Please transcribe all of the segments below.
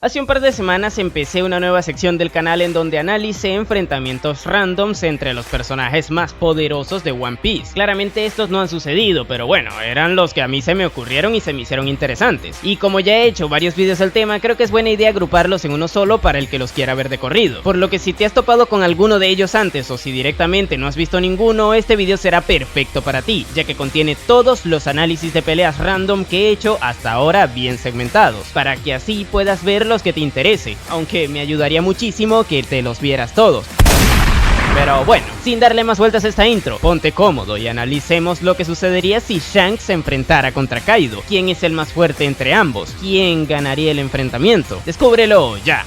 Hace un par de semanas empecé una nueva sección del canal en donde analicé enfrentamientos randoms entre los personajes más poderosos de One Piece. Claramente estos no han sucedido, pero bueno, eran los que a mí se me ocurrieron y se me hicieron interesantes. Y como ya he hecho varios videos al tema, creo que es buena idea agruparlos en uno solo para el que los quiera ver de corrido. Por lo que si te has topado con alguno de ellos antes o si directamente no has visto ninguno, este video será perfecto para ti, ya que contiene todos los análisis de peleas random que he hecho hasta ahora bien segmentados, para que así puedas ver los que te interese, aunque me ayudaría muchísimo que te los vieras todos. Pero bueno, sin darle más vueltas a esta intro, ponte cómodo y analicemos lo que sucedería si Shanks se enfrentara contra Kaido. ¿Quién es el más fuerte entre ambos? ¿Quién ganaría el enfrentamiento? Descúbrelo ya.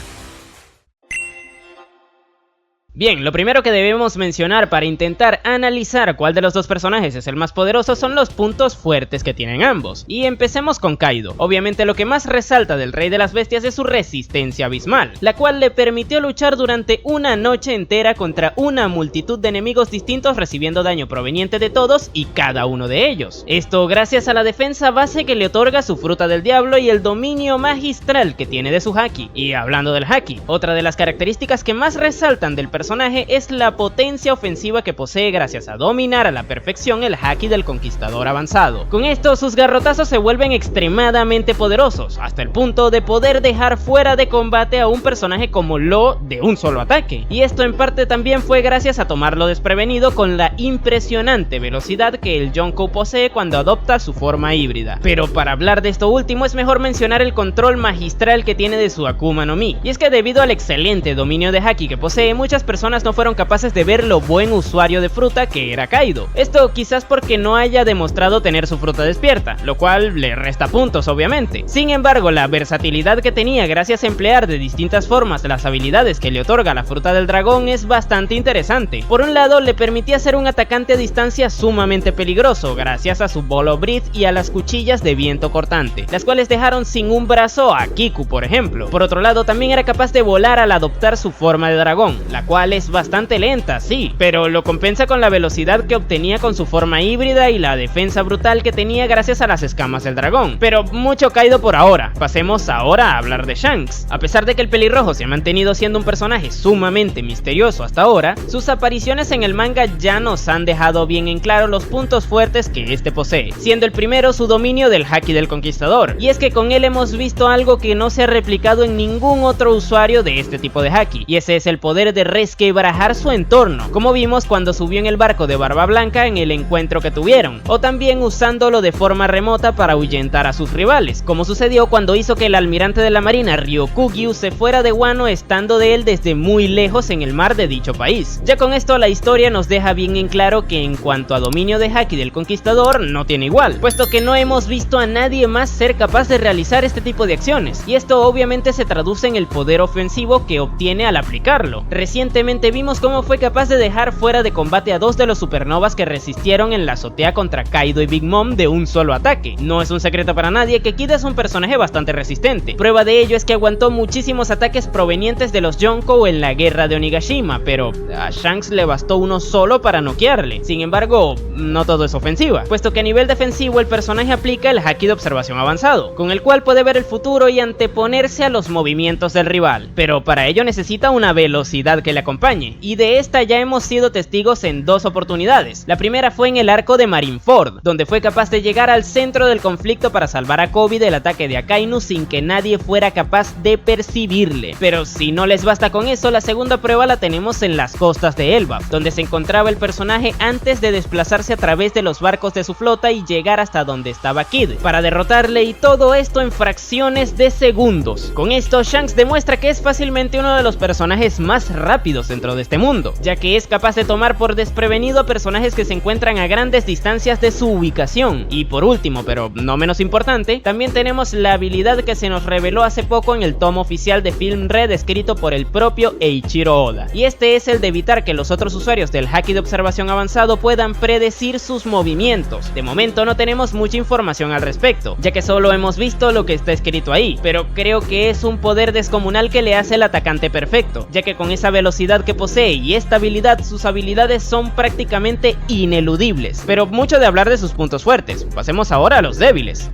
Bien, lo primero que debemos mencionar para intentar analizar cuál de los dos personajes es el más poderoso son los puntos fuertes que tienen ambos. Y empecemos con Kaido. Obviamente lo que más resalta del Rey de las Bestias es su resistencia abismal, la cual le permitió luchar durante una noche entera contra una multitud de enemigos distintos, recibiendo daño proveniente de todos y cada uno de ellos. Esto gracias a la defensa base que le otorga su fruta del diablo y el dominio magistral que tiene de su haki. Y hablando del haki, otra de las características que más resaltan del personaje es la potencia ofensiva que posee gracias a dominar a la perfección el haki del conquistador avanzado. Con esto sus garrotazos se vuelven extremadamente poderosos, hasta el punto de poder dejar fuera de combate a un personaje como Law de un solo ataque. Y esto en parte también fue gracias a tomarlo desprevenido con la impresionante velocidad que el Yonkou posee cuando adopta su forma híbrida. Pero para hablar de esto último es mejor mencionar el control magistral que tiene de su Akuma no Mi. Y es que debido al excelente dominio de haki que posee, muchas personas no fueron capaces de ver lo buen usuario de fruta que era Kaido. Esto quizás porque no haya demostrado tener su fruta despierta, lo cual le resta puntos obviamente. Sin embargo, la versatilidad que tenía gracias a emplear de distintas formas las habilidades que le otorga la fruta del dragón es bastante interesante. Por un lado, le permitía ser un atacante a distancia sumamente peligroso gracias a su Ball of Breath y a las cuchillas de viento cortante, las cuales dejaron sin un brazo a Kiku por ejemplo. Por otro lado, también era capaz de volar al adoptar su forma de dragón, la cual es bastante lenta, sí, pero lo compensa con la velocidad que obtenía con su forma híbrida y la defensa brutal que tenía gracias a las escamas del dragón. Pero mucho Kaido por ahora, pasemos ahora a hablar de Shanks. A pesar de que el pelirrojo se ha mantenido siendo un personaje sumamente misterioso hasta ahora, sus apariciones en el manga ya nos han dejado bien en claro los puntos fuertes que este posee, siendo el primero su dominio del haki del conquistador, y es que con él hemos visto algo que no se ha replicado en ningún otro usuario de este tipo de haki, y ese es el poder de resquebrajar su entorno, como vimos cuando subió en el barco de Barba Blanca en el encuentro que tuvieron, o también usándolo de forma remota para ahuyentar a sus rivales, como sucedió cuando hizo que el almirante de la marina Ryokugyu se fuera de Wano estando de él desde muy lejos en el mar de dicho país. Ya con esto la historia nos deja bien en claro que en cuanto a dominio de haki del conquistador no tiene igual, puesto que no hemos visto a nadie más ser capaz de realizar este tipo de acciones, y esto obviamente se traduce en el poder ofensivo que obtiene al aplicarlo. Recientemente vimos cómo fue capaz de dejar fuera de combate a dos de los supernovas que resistieron en la azotea contra Kaido y Big Mom de un solo ataque. No es un secreto para nadie que Kid es un personaje bastante resistente. Prueba de ello es que aguantó muchísimos ataques provenientes de los Yonkou en la guerra de Onigashima, pero a Shanks le bastó uno solo para noquearle. Sin embargo, no todo es ofensiva, puesto que a nivel defensivo el personaje aplica el haki de observación avanzado, con el cual puede ver el futuro y anteponerse a los movimientos del rival, pero para ello necesita una velocidad que le acompañe, y de esta ya hemos sido testigos en dos oportunidades. La primera fue en el arco de Marineford, donde fue capaz de llegar al centro del conflicto para salvar a Koby del ataque de Akainu sin que nadie fuera capaz de percibirle. Pero si no les basta con eso, la segunda prueba la tenemos en las costas de Elbaf, donde se encontraba el personaje antes de desplazarse a través de los barcos de su flota y llegar hasta donde estaba Kid, para derrotarle, y todo esto en fracciones de segundos. Con esto Shanks demuestra que es fácilmente uno de los personajes más rápidos dentro de este mundo, ya que es capaz de tomar por desprevenido a personajes que se encuentran a grandes distancias de su ubicación. Y por último, pero no menos importante, también tenemos la habilidad que se nos reveló hace poco en el tomo oficial de Film Red escrito por el propio Eiichiro Oda, y este es el de evitar que los otros usuarios del haki de observación avanzado puedan predecir sus movimientos. De momento no tenemos mucha información al respecto, ya que solo hemos visto lo que está escrito ahí, pero creo que es un poder descomunal que le hace el atacante perfecto, ya que con esa velocidad que posee y esta habilidad, sus habilidades son prácticamente ineludibles. Pero mucho de hablar de sus puntos fuertes, pasemos ahora a los débiles.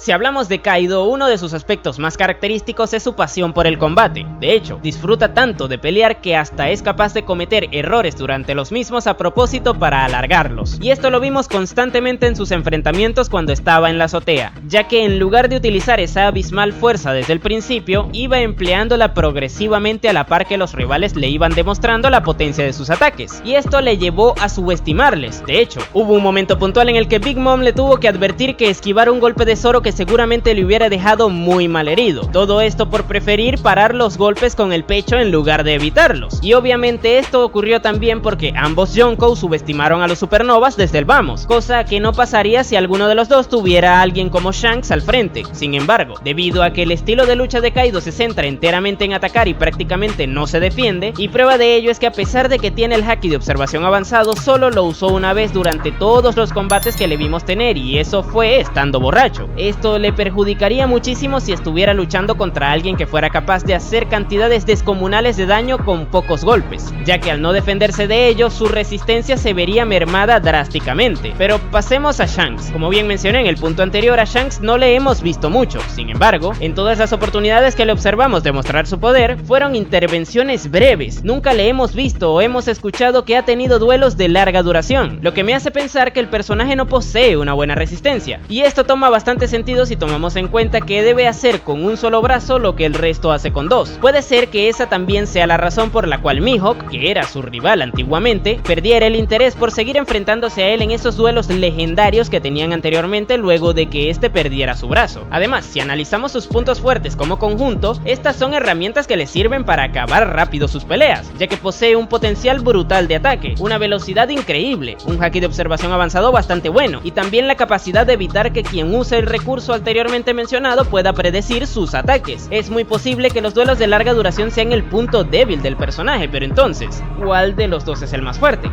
Si hablamos de Kaido, uno de sus aspectos más característicos es su pasión por el combate. De hecho, disfruta tanto de pelear que hasta es capaz de cometer errores durante los mismos a propósito para alargarlos. Y esto lo vimos constantemente en sus enfrentamientos cuando estaba en la azotea, ya que en lugar de utilizar esa abismal fuerza desde el principio, iba empleándola progresivamente a la par que los rivales le iban demostrando la potencia de sus ataques, y esto le llevó a subestimarles. De hecho, hubo un momento puntual en el que Big Mom le tuvo que advertir que esquivar un golpe de Zoro que seguramente le hubiera dejado muy mal herido. Todo esto por preferir parar los golpes con el pecho en lugar de evitarlos. Y obviamente esto ocurrió también porque ambos Yonkou subestimaron a los supernovas desde el vamos, cosa que no pasaría si alguno de los dos tuviera a alguien como Shanks al frente. Sin embargo, debido a que el estilo de lucha de Kaido se centra enteramente en atacar y prácticamente no se defiende, y prueba de ello es que a pesar de que tiene el haki de observación avanzado, solo lo usó una vez durante todos los combates que le vimos tener, y eso fue estando borracho. Esto le perjudicaría muchísimo si estuviera luchando contra alguien que fuera capaz de hacer cantidades descomunales de daño con pocos golpes, ya que al no defenderse de ello, su resistencia se vería mermada drásticamente. Pero pasemos a Shanks. Como bien mencioné en el punto anterior, a Shanks no le hemos visto mucho. Sin embargo, en todas las oportunidades que le observamos demostrar su poder, fueron intervenciones breves. Nunca le hemos visto o hemos escuchado que ha tenido duelos de larga duración, lo que me hace pensar que el personaje no posee una buena resistencia. Y esto toma bastante sentido si tomamos en cuenta que debe hacer con un solo brazo lo que el resto hace con dos. Puede ser que esa también sea la razón por la cual Mihawk, que era su rival antiguamente, perdiera el interés por seguir enfrentándose a él en esos duelos legendarios que tenían anteriormente luego de que este perdiera su brazo. Además, si analizamos sus puntos fuertes como conjunto, estas son herramientas que le sirven para acabar rápido sus peleas, ya que posee un potencial brutal de ataque, una velocidad increíble, un haki de observación avanzado bastante bueno, y también la capacidad de evitar que quien use el recurso anteriormente mencionado pueda predecir sus ataques. Es muy posible que los duelos de larga duración sean el punto débil del personaje, pero entonces, ¿cuál de los dos es el más fuerte?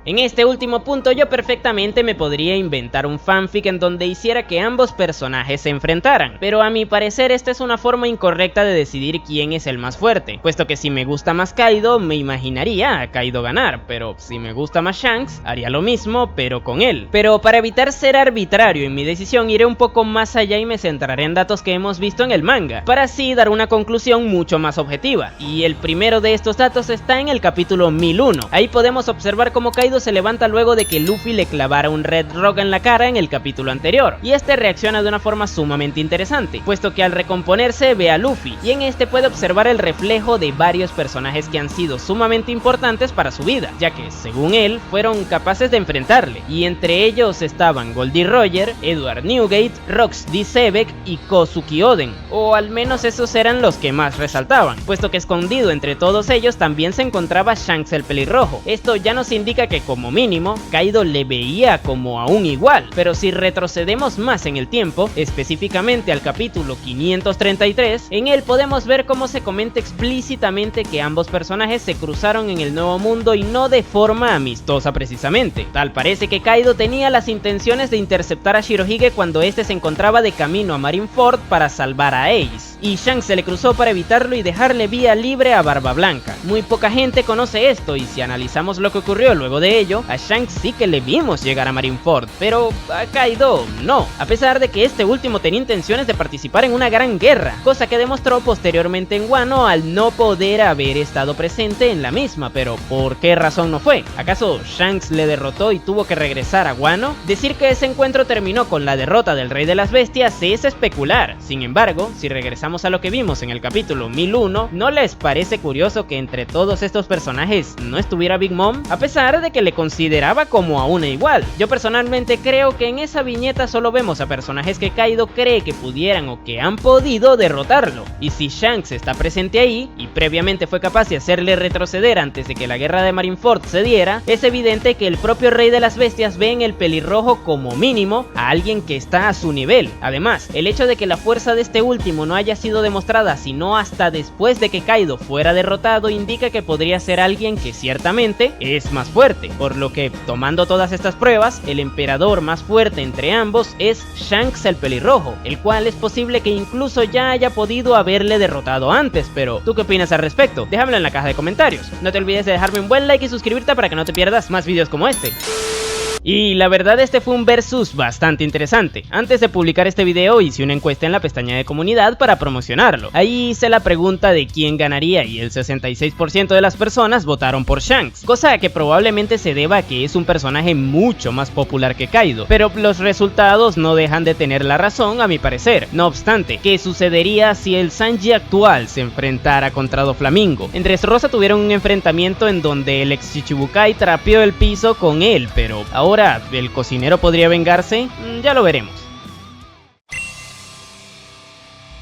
En este último punto yo perfectamente me podría inventar un fanfic en donde hiciera que ambos personajes se enfrentaran, pero a mi parecer esta es una forma incorrecta de decidir quién es el más fuerte, puesto que si me gusta más Kaido me imaginaría a Kaido ganar, pero si me gusta más Shanks haría lo mismo pero con él. Pero para evitar ser arbitrario en mi decisión iré un poco más allá y me centraré en datos que hemos visto en el manga, para así dar una conclusión mucho más objetiva, y el primero de estos datos está en el capítulo 1001. Ahí podemos observar cómo Kaido se levanta luego de que Luffy le clavara un Red Rock en la cara en el capítulo anterior, y este reacciona de una forma sumamente interesante, puesto que al recomponerse ve a Luffy, y en este puede observar el reflejo de varios personajes que han sido sumamente importantes para su vida, ya que, según él, fueron capaces de enfrentarle, y entre ellos estaban Goldie Roger, Edward Newgate, Rox D. Sebek y Kozuki Oden, o al menos esos eran los que más resaltaban, puesto que escondido entre todos ellos también se encontraba Shanks el pelirrojo. Esto ya nos indica que como mínimo, Kaido le veía como a un igual, pero si retrocedemos más en el tiempo, específicamente al capítulo 533, en él podemos ver cómo se comenta explícitamente que ambos personajes se cruzaron en el Nuevo Mundo y no de forma amistosa precisamente. Tal parece que Kaido tenía las intenciones de interceptar a Shirohige cuando este se encontraba de camino a Marineford para salvar a Ace, y Shanks se le cruzó para evitarlo y dejarle vía libre a Barba Blanca. Muy poca gente conoce esto, y si analizamos lo que ocurrió luego de ello, a Shanks sí que le vimos llegar a Marineford, pero a Kaido no, a pesar de que este último tenía intenciones de participar en una gran guerra, cosa que demostró posteriormente en Wano al no poder haber estado presente en la misma. Pero ¿por qué razón no fue? ¿Acaso Shanks le derrotó y tuvo que regresar a Wano? Decir que ese encuentro terminó con la derrota del Rey de las Bestias es especular. Sin embargo, si regresamos a lo que vimos en el capítulo 1001, ¿no les parece curioso que entre todos estos personajes no estuviera Big Mom? A pesar de que le consideraba como a una igual. Yo personalmente creo que en esa viñeta solo vemos a personajes que Kaido cree que pudieran o que han podido derrotarlo, y si Shanks está presente ahí y previamente fue capaz de hacerle retroceder antes de que la guerra de Marineford se diera, es evidente que el propio Rey de las Bestias ve en el pelirrojo como mínimo a alguien que está a su nivel. Además, el hecho de que la fuerza de este último no haya sido demostrada sino hasta después de que Kaido fuera derrotado indica que podría ser alguien que ciertamente es más fuerte, por lo que, tomando todas estas pruebas, el emperador más fuerte entre ambos es Shanks el pelirrojo, el cual es posible que incluso ya haya podido haberle derrotado antes. Pero ¿tú qué opinas al respecto? Déjamelo en la caja de comentarios. No te olvides de dejarme un buen like y suscribirte para que no te pierdas más videos como este. Y la verdad este fue un versus bastante interesante. Antes de publicar este video hice una encuesta en la pestaña de comunidad para promocionarlo. Ahí hice la pregunta de quién ganaría y el 66% de las personas votaron por Shanks, cosa que probablemente se deba a que es un personaje mucho más popular que Kaido, pero los resultados no dejan de tener la razón a mi parecer. No obstante, ¿qué sucedería si el Sanji actual se enfrentara contra Doflamingo? En Dressrosa tuvieron un enfrentamiento en donde el ex Chichibukai trapeó el piso con él, pero ahora ¿el cocinero podría vengarse? Ya lo veremos.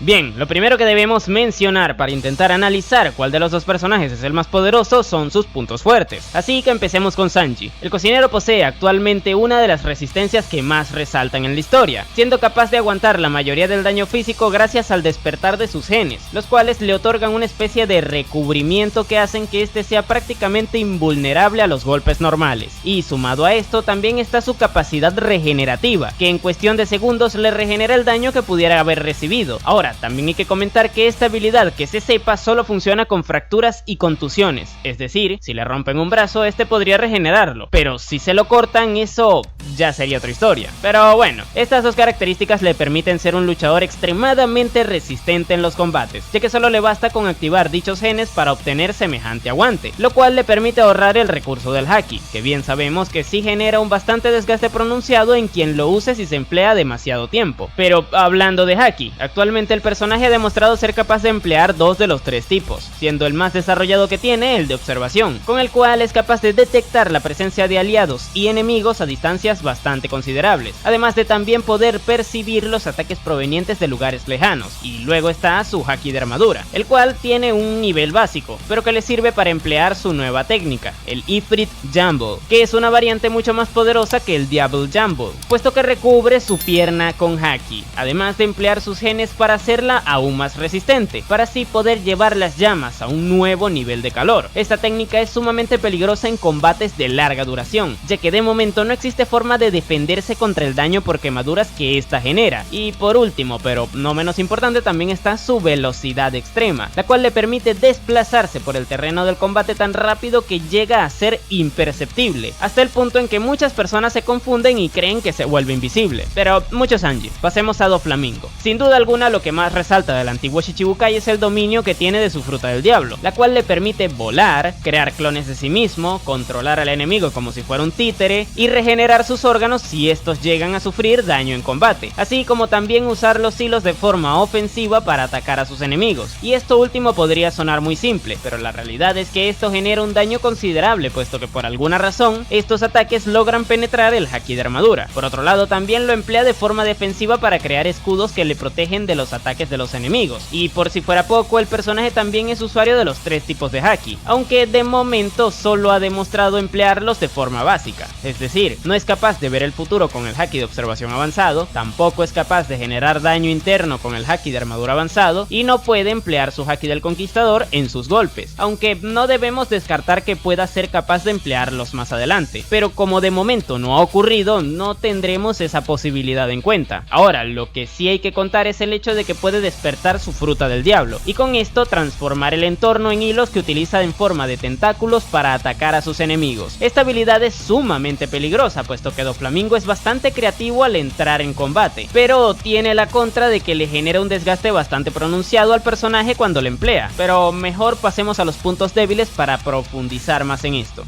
Bien, lo primero que debemos mencionar para intentar analizar cuál de los dos personajes es el más poderoso son sus puntos fuertes. Así que empecemos con Sanji. El cocinero posee actualmente una de las resistencias que más resaltan en la historia, siendo capaz de aguantar la mayoría del daño físico gracias al despertar de sus genes, los cuales le otorgan una especie de recubrimiento que hacen que este sea prácticamente invulnerable a los golpes normales. Y sumado a esto también está su capacidad regenerativa, que en cuestión de segundos le regenera el daño que pudiera haber recibido. Ahora, también hay que comentar que esta habilidad que se sepa solo funciona con fracturas y contusiones, es decir, si le rompen un brazo este podría regenerarlo, pero si se lo cortan eso ya sería otra historia. Pero bueno, estas dos características le permiten ser un luchador extremadamente resistente en los combates, ya que solo le basta con activar dichos genes para obtener semejante aguante, lo cual le permite ahorrar el recurso del haki, que bien sabemos que sí genera un bastante desgaste pronunciado en quien lo use si se emplea demasiado tiempo. Pero hablando de haki, actualmente el personaje ha demostrado ser capaz de emplear dos de los tres tipos, siendo el más desarrollado que tiene el de observación, con el cual es capaz de detectar la presencia de aliados y enemigos a distancias bastante considerables, además de también poder percibir los ataques provenientes de lugares lejanos. Y luego está su haki de armadura, el cual tiene un nivel básico, pero que le sirve para emplear su nueva técnica, el Ifrit Jumble, que es una variante mucho más poderosa que el Diable Jumble, puesto que recubre su pierna con haki, además de emplear sus genes para hacerla aún más resistente, para así poder llevar las llamas a un nuevo nivel de calor. Esta técnica es sumamente peligrosa en combates de larga duración, ya que de momento no existe forma de defenderse contra el daño por quemaduras que esta genera. Y por último, pero no menos importante, también está su velocidad extrema, la cual le permite desplazarse por el terreno del combate tan rápido que llega a ser imperceptible, hasta el punto en que muchas personas se confunden y creen que se vuelve invisible. Pero mucho Sanji, pasemos a Doflamingo. Sin duda alguna lo que más resalta del antiguo Shichibukai es el dominio que tiene de su fruta del diablo, la cual le permite volar, crear clones de sí mismo, controlar al enemigo como si fuera un títere y regenerar sus órganos si estos llegan a sufrir daño en combate, así como también usar los hilos de forma ofensiva para atacar a sus enemigos. Y esto último podría sonar muy simple, pero la realidad es que esto genera un daño considerable, puesto que por alguna razón estos ataques logran penetrar el haki de armadura. Por otro lado, también lo emplea de forma defensiva para crear escudos que le protegen de los ataques de los enemigos. Y por si fuera poco, el personaje también es usuario de los tres tipos de haki, aunque de momento solo ha demostrado emplearlos de forma básica, es decir, no es capaz de ver el futuro con el haki de observación avanzado, tampoco es capaz de generar daño interno con el haki de armadura avanzado y no puede emplear su haki del conquistador en sus golpes, aunque no debemos descartar que pueda ser capaz de emplearlos más adelante, pero como de momento no ha ocurrido, no tendremos esa posibilidad en cuenta. Ahora, lo que sí hay que contar es el hecho de que puede despertar su fruta del diablo y con esto transformar el entorno en hilos que utiliza en forma de tentáculos para atacar a sus enemigos. Esta habilidad es sumamente peligrosa, puesto que Doflamingo es bastante creativo al entrar en combate, pero tiene la contra de que le genera un desgaste bastante pronunciado al personaje cuando lo emplea. Pero mejor pasemos a los puntos débiles para profundizar más en esto.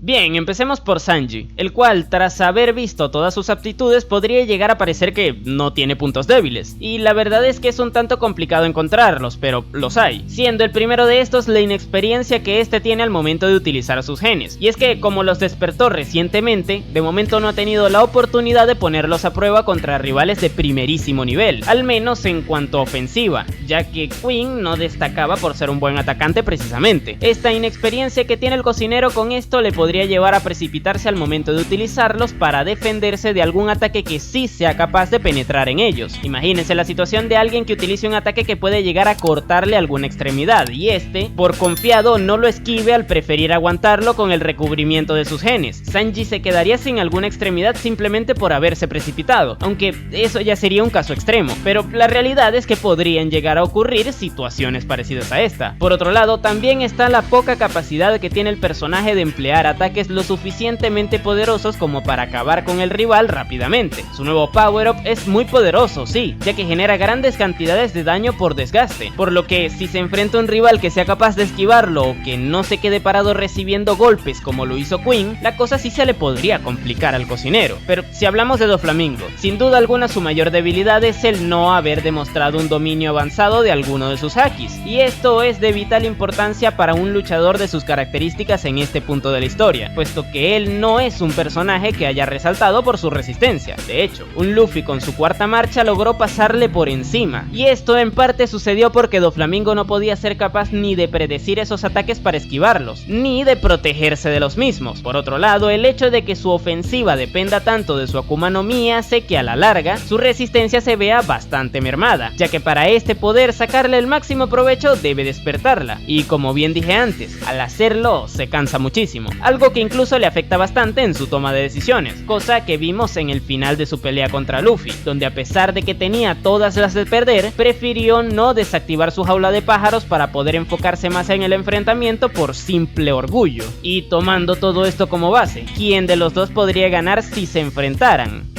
Bien, empecemos por Sanji, el cual tras haber visto todas sus aptitudes podría llegar a parecer que no tiene puntos débiles, y la verdad es que es un tanto complicado encontrarlos, pero los hay, siendo el primero de estos la inexperiencia que este tiene al momento de utilizar sus genes, y es que como los despertó recientemente, de momento no ha tenido la oportunidad de ponerlos a prueba contra rivales de primerísimo nivel, al menos en cuanto a ofensiva, ya que Queen no destacaba por ser un buen atacante precisamente. Esta inexperiencia que tiene el cocinero con esto le podría llevar a precipitarse al momento de utilizarlos para defenderse de algún ataque que sí sea capaz de penetrar en ellos. Imagínense la situación de alguien que utilice un ataque que puede llegar a cortarle alguna extremidad y este, por confiado, no lo esquive al preferir aguantarlo con el recubrimiento de sus genes. Sanji se quedaría sin alguna extremidad simplemente por haberse precipitado, aunque eso ya sería un caso extremo, pero la realidad es que podrían llegar a ocurrir situaciones parecidas a esta. Por otro lado, también está la poca capacidad que tiene el personaje de emplear ataques ataques lo suficientemente poderosos como para acabar con el rival rápidamente. Su nuevo power-up es muy poderoso, sí, ya que genera grandes cantidades de daño por desgaste, por lo que si se enfrenta a un rival que sea capaz de esquivarlo o que no se quede parado recibiendo golpes como lo hizo Queen, la cosa sí se le podría complicar al cocinero. Pero si hablamos de Doflamingo, sin duda alguna su mayor debilidad es el no haber demostrado un dominio avanzado de alguno de sus hakis, y esto es de vital importancia para un luchador de sus características en este punto de la historia, puesto que él no es un personaje que haya resaltado por su resistencia. De hecho, un Luffy con su cuarta marcha logró pasarle por encima, y esto en parte sucedió porque Doflamingo no podía ser capaz ni de predecir esos ataques para esquivarlos, ni de protegerse de los mismos. Por otro lado, el hecho de que su ofensiva dependa tanto de su Akuma no Mi hace que a la larga su resistencia se vea bastante mermada, ya que para este poder sacarle el máximo provecho debe despertarla, y como bien dije antes, al hacerlo se cansa muchísimo, algo que incluso le afecta bastante en su toma de decisiones, cosa que vimos en el final de su pelea contra Luffy, donde a pesar de que tenía todas las de perder, prefirió no desactivar su jaula de pájaros para poder enfocarse más en el enfrentamiento por simple orgullo. Y tomando todo esto como base, ¿quién de los dos podría ganar si se enfrentaran?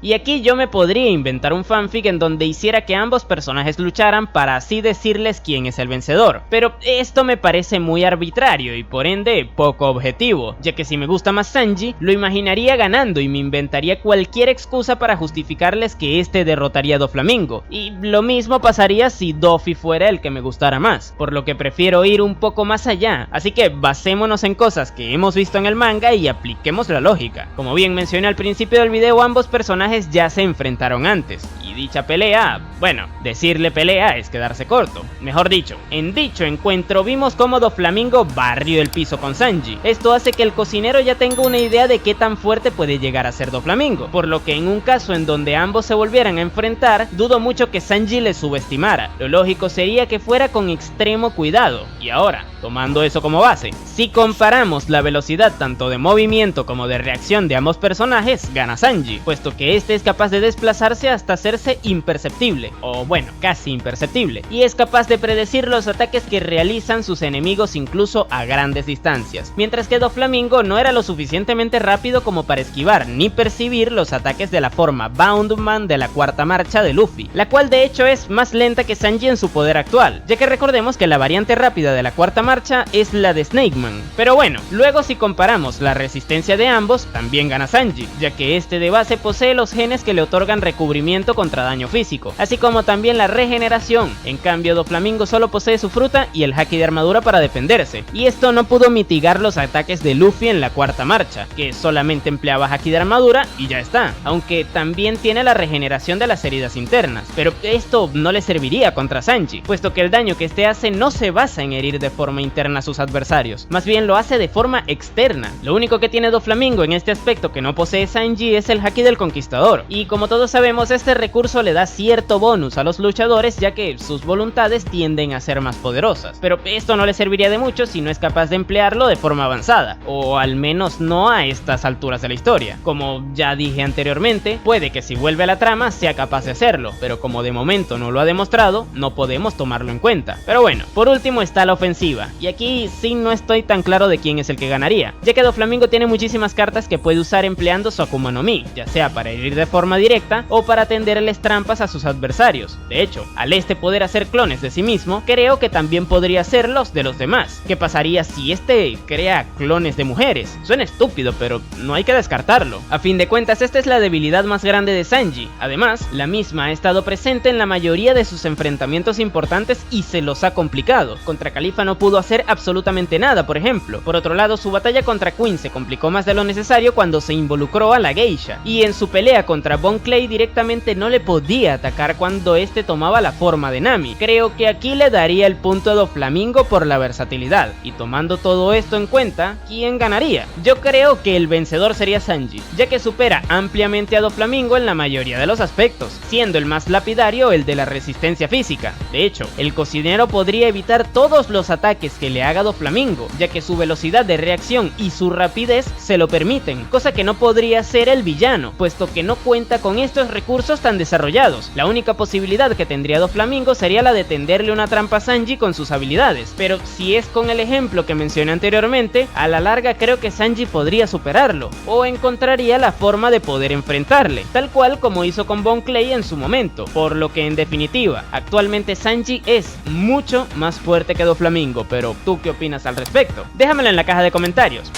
Y aquí yo me podría inventar un fanfic en donde hiciera que ambos personajes lucharan para así decirles quién es el vencedor, pero esto me parece muy arbitrario y por ende poco objetivo, ya que si me gusta más Sanji, lo imaginaría ganando y me inventaría cualquier excusa para justificarles que este derrotaría a Doflamingo, y lo mismo pasaría si Doffy fuera el que me gustara más, por lo que prefiero ir un poco más allá, así que basémonos en cosas que hemos visto en el manga y apliquemos la lógica. Como bien mencioné al principio del video, ambos personajes ya se enfrentaron antes, y dicha pelea, bueno, decirle pelea es quedarse corto. Mejor dicho, en dicho encuentro vimos cómo Doflamingo barrió el piso con Sanji. Esto hace que el cocinero ya tenga una idea de qué tan fuerte puede llegar a ser Doflamingo, por lo que en un caso en donde ambos se volvieran a enfrentar, dudo mucho que Sanji le subestimara. Lo lógico sería que fuera con extremo cuidado. Y ahora, tomando eso como base, si comparamos la velocidad tanto de movimiento como de reacción de ambos personajes, gana Sanji, puesto que este es capaz de desplazarse hasta hacerse imperceptible, o bueno, casi imperceptible, y es capaz de predecir los ataques que realizan sus enemigos incluso a grandes distancias, mientras que Doflamingo no era lo suficientemente rápido como para esquivar ni percibir los ataques de la forma Boundman de la cuarta marcha de Luffy, la cual de hecho es más lenta que Sanji en su poder actual, ya que recordemos que la variante rápida de la cuarta marcha es la de Snakeman. Pero bueno, luego si comparamos la resistencia de ambos, también gana Sanji, ya que este de base posee los genes que le otorgan recubrimiento contra daño físico, así como también la regeneración. En cambio, Doflamingo solo posee su fruta y el haki de armadura para defenderse, y esto no pudo mitigar los ataques de Luffy en la cuarta marcha, que solamente empleaba haki de armadura y ya está, aunque también tiene la regeneración de las heridas internas, pero esto no le serviría contra Sanji, puesto que el daño que este hace no se basa en herir de forma interna a sus adversarios, más bien lo hace de forma externa. Lo único que tiene Doflamingo en este aspecto que no posee Sanji es el haki del conquistador, y como todos sabemos, este recurso le da cierto bonus a los luchadores, ya que sus voluntades tienden a ser más poderosas, pero esto no le serviría de mucho si no es capaz de emplearlo de forma avanzada, o al menos no a estas alturas de la historia. Como ya dije anteriormente, puede que si vuelve a la trama sea capaz de hacerlo, pero como de momento no lo ha demostrado, no podemos tomarlo en cuenta. Pero bueno, por último está la ofensiva, y aquí sí no estoy tan claro de quién es el que ganaría, ya que Doflamingo tiene muchísimas cartas que puede usar empleando su Akuma no Mi, ya sea para herir de forma directa o para tenderles trampas a sus adversarios. De hecho, al este poder hacer clones de sí mismo, creo que también podría ser los de los demás. ¿Qué pasaría si este crea clones de mujeres? Suena estúpido, pero no hay que descartarlo. A fin de cuentas, esta es la debilidad más grande de Sanji. Además, la misma ha estado presente en la mayoría de sus enfrentamientos importantes y se los ha complicado. Contra Califa no pudo hacer absolutamente nada, por ejemplo. Por otro lado, su batalla contra Queen se complicó más de lo necesario cuando se involucró a la geisha, y en su pelea contra Bon Clay directamente no le podía atacar cuando este tomaba la forma de Nami. Creo que aquí le daría el punto a Doflamingo por la versatilidad, y tomando todo esto en cuenta, ¿quién ganaría? Yo creo que el vencedor sería Sanji, ya que supera ampliamente a Doflamingo en la mayoría de los aspectos, siendo el más lapidario el de la resistencia física. De hecho, el cocinero podría evitar todos los ataques que le haga Doflamingo, ya que su velocidad de reacción y su rapidez se lo permiten, cosa que no podría hacer el villano, puesto que no cuenta con estos recursos tan desarrollados. La única posibilidad que tendría Doflamingo sería la de tenderle una trampa a Sanji con sus habilidades, pero si es con el ejemplo que mencioné anteriormente, a la larga creo que Sanji podría superarlo, o encontraría la forma de poder enfrentarle, tal cual como hizo con Bon Clay en su momento, por lo que en definitiva, actualmente Sanji es mucho más fuerte que Doflamingo, pero ¿tú qué opinas al respecto? Déjamelo en la caja de comentarios.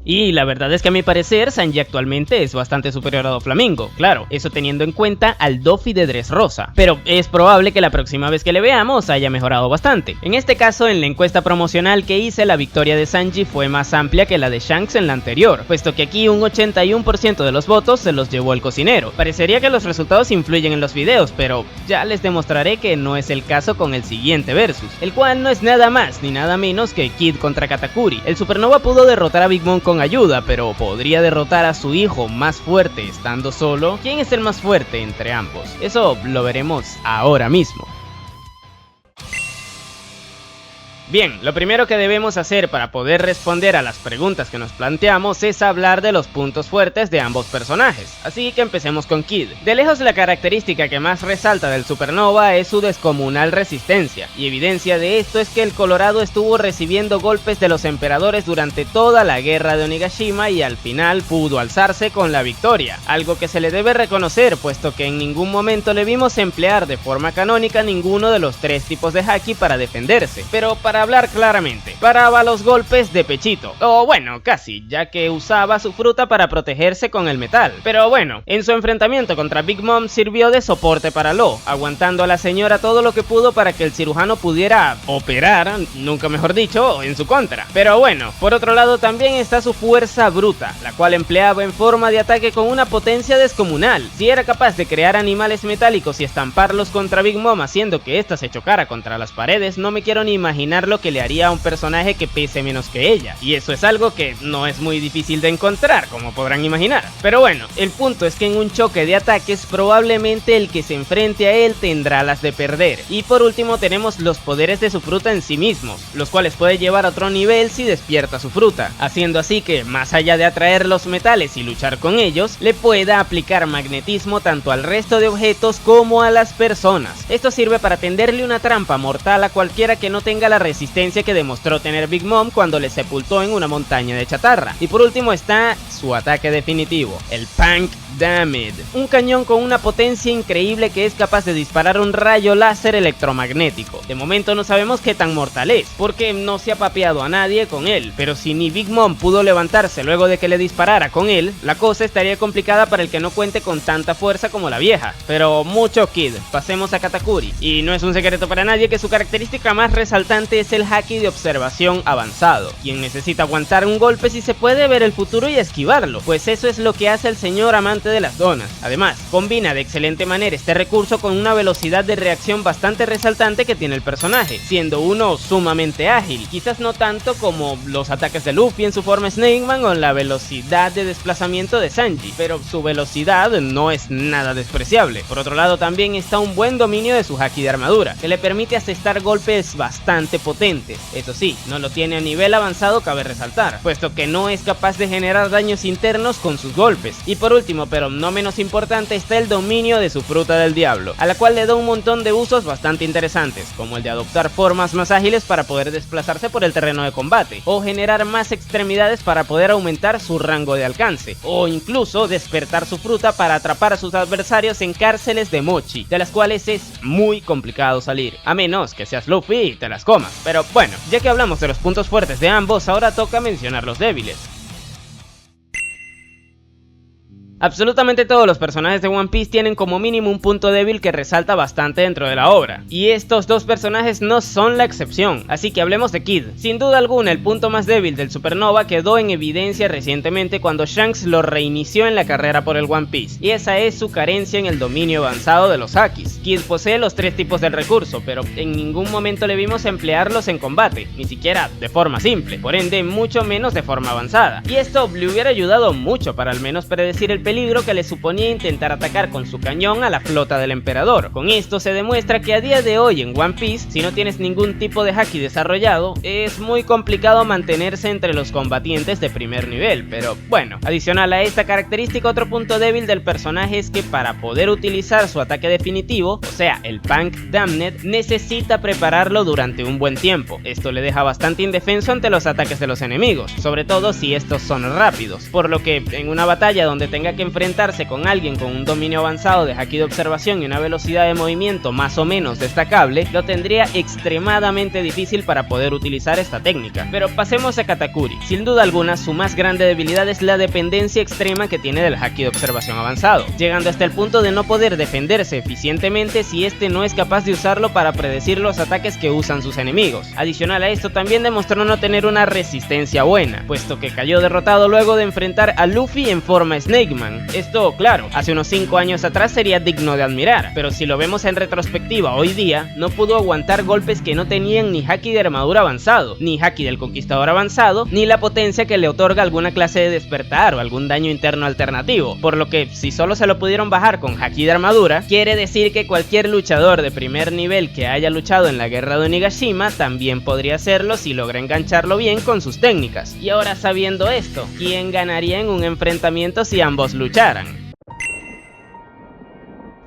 Y la verdad es que a mi parecer Sanji actualmente es bastante superior a Doflamingo, claro, eso teniendo en cuenta al Doffy de Dressrosa, pero es probable que la próxima vez que le veamos haya mejorado bastante. En este caso, en la encuesta promocional que hice, la victoria de Sanji fue más amplia que la de Shanks en la anterior, puesto que aquí un 81% de los votos se los llevó el cocinero. Parecería que los resultados influyen en los videos, pero ya les demostraré que no es el caso con el siguiente versus, el cual no es nada más ni nada menos que Kid contra Katakuri. El Supernova pudo derrotar a Big Mom con ayuda, pero podría derrotar a su hijo más fuerte estando solo. ¿Quién es el más fuerte entre ambos? Eso lo veremos ahora mismo. Bien, lo primero que debemos hacer para poder responder a las preguntas que nos planteamos es hablar de los puntos fuertes de ambos personajes, así que empecemos con Kid. De lejos la característica que más resalta del Supernova es su descomunal resistencia, y evidencia de esto es que el Colorado estuvo recibiendo golpes de los emperadores durante toda la guerra de Onigashima y al final pudo alzarse con la victoria, algo que se le debe reconocer puesto que en ningún momento le vimos emplear de forma canónica ninguno de los tres tipos de haki para defenderse, pero para hablar claramente, paraba los golpes de pechito, o bueno, casi, ya que usaba su fruta para protegerse con el metal. Pero bueno, en su enfrentamiento contra Big Mom sirvió de soporte para Law, aguantando a la señora todo lo que pudo para que el cirujano pudiera operar, nunca mejor dicho, en su contra. Pero bueno, por otro lado también está su fuerza bruta, la cual empleaba en forma de ataque con una potencia descomunal. Si era capaz de crear animales metálicos y estamparlos contra Big Mom haciendo que ésta se chocara contra las paredes, no me quiero ni imaginar lo que le haría a un personaje que pese menos que ella, y eso es algo que no es muy difícil de encontrar, como podrán imaginar. Pero bueno, el punto es que en un choque de ataques probablemente el que se enfrente a él tendrá las de perder. Y por último tenemos los poderes de su fruta en sí mismos, los cuales puede llevar a otro nivel si despierta su fruta, haciendo así que más allá de atraer los metales y luchar con ellos, le pueda aplicar magnetismo tanto al resto de objetos como a las personas. Esto sirve para tenderle una trampa mortal a cualquiera que no tenga la resistencia que demostró tener Big Mom cuando le sepultó en una montaña de chatarra. Y por último está su ataque definitivo, el Punk Damage, un cañón con una potencia increíble que es capaz de disparar un rayo láser electromagnético. De momento no sabemos qué tan mortal es, porque no se ha papeado a nadie con él, pero si ni Big Mom pudo levantarse luego de que le disparara con él, la cosa estaría complicada para el que no cuente con tanta fuerza como la vieja. Pero mucho Kid, pasemos a Katakuri, y no es un secreto para nadie que su característica más resaltante es el haki de observación avanzado, quien necesita aguantar un golpe si se puede ver el futuro y esquivarlo, pues eso es lo que hace el señor amante de las donas. Además, combina de excelente manera este recurso con una velocidad de reacción bastante resaltante que tiene el personaje, siendo uno sumamente ágil, quizás no tanto como los ataques de Luffy en su forma Snakeman o la velocidad de desplazamiento de Sanji, pero su velocidad no es nada despreciable. Por otro lado también está un buen dominio de su haki de armadura, que le permite asestar golpes bastante potentes. Eso sí, no lo tiene a nivel avanzado, cabe resaltar, puesto que no es capaz de generar daños internos con sus golpes. Y por último, pero no menos importante, está el dominio de su fruta del diablo, a la cual le da un montón de usos bastante interesantes, como el de adoptar formas más ágiles para poder desplazarse por el terreno de combate, o generar más extremidades para poder aumentar su rango de alcance, o incluso despertar su fruta para atrapar a sus adversarios en cárceles de mochi, de las cuales es muy complicado salir, a menos que seas Luffy y te las comas. Pero bueno, ya que hablamos de los puntos fuertes de ambos, ahora toca mencionar los débiles. Absolutamente todos los personajes de One Piece tienen como mínimo un punto débil que resalta bastante dentro de la obra, y estos dos personajes no son la excepción, así que hablemos de Kid. Sin duda alguna el punto más débil del Supernova quedó en evidencia recientemente cuando Shanks lo reinició en la carrera por el One Piece, y esa es su carencia en el dominio avanzado de los hakis. Kid posee los tres tipos del recurso, pero en ningún momento le vimos emplearlos en combate, ni siquiera de forma simple, por ende mucho menos de forma avanzada, y esto le hubiera ayudado mucho para al menos predecir el peligro peligro que le suponía intentar atacar con su cañón a la flota del emperador. Con esto se demuestra que a día de hoy en One Piece, si no tienes ningún tipo de haki desarrollado, es muy complicado mantenerse entre los combatientes de primer nivel, pero bueno. Adicional a esta característica, otro punto débil del personaje es que para poder utilizar su ataque definitivo, o sea, el Punk Damned, necesita prepararlo durante un buen tiempo. Esto le deja bastante indefenso ante los ataques de los enemigos, sobre todo si estos son rápidos, por lo que en una batalla donde tenga que enfrentarse con alguien con un dominio avanzado de haki de observación y una velocidad de movimiento más o menos destacable, lo tendría extremadamente difícil para poder utilizar esta técnica. Pero pasemos a Katakuri. Sin duda alguna, su más grande debilidad es la dependencia extrema que tiene del haki de observación avanzado, llegando hasta el punto de no poder defenderse eficientemente si este no es capaz de usarlo para predecir los ataques que usan sus enemigos. Adicional a esto, también demostró no tener una resistencia buena, puesto que cayó derrotado luego de enfrentar a Luffy en forma Snake Man. Esto, claro, hace unos 5 años atrás sería digno de admirar, pero si lo vemos en retrospectiva hoy día, no pudo aguantar golpes que no tenían ni haki de armadura avanzado, ni haki del conquistador avanzado, ni la potencia que le otorga alguna clase de despertar o algún daño interno alternativo, por lo que si solo se lo pudieron bajar con haki de armadura, quiere decir que cualquier luchador de primer nivel que haya luchado en la guerra de Onigashima también podría hacerlo si logra engancharlo bien con sus técnicas. Y ahora, sabiendo esto, ¿quién ganaría en un enfrentamiento si ambos lucharan?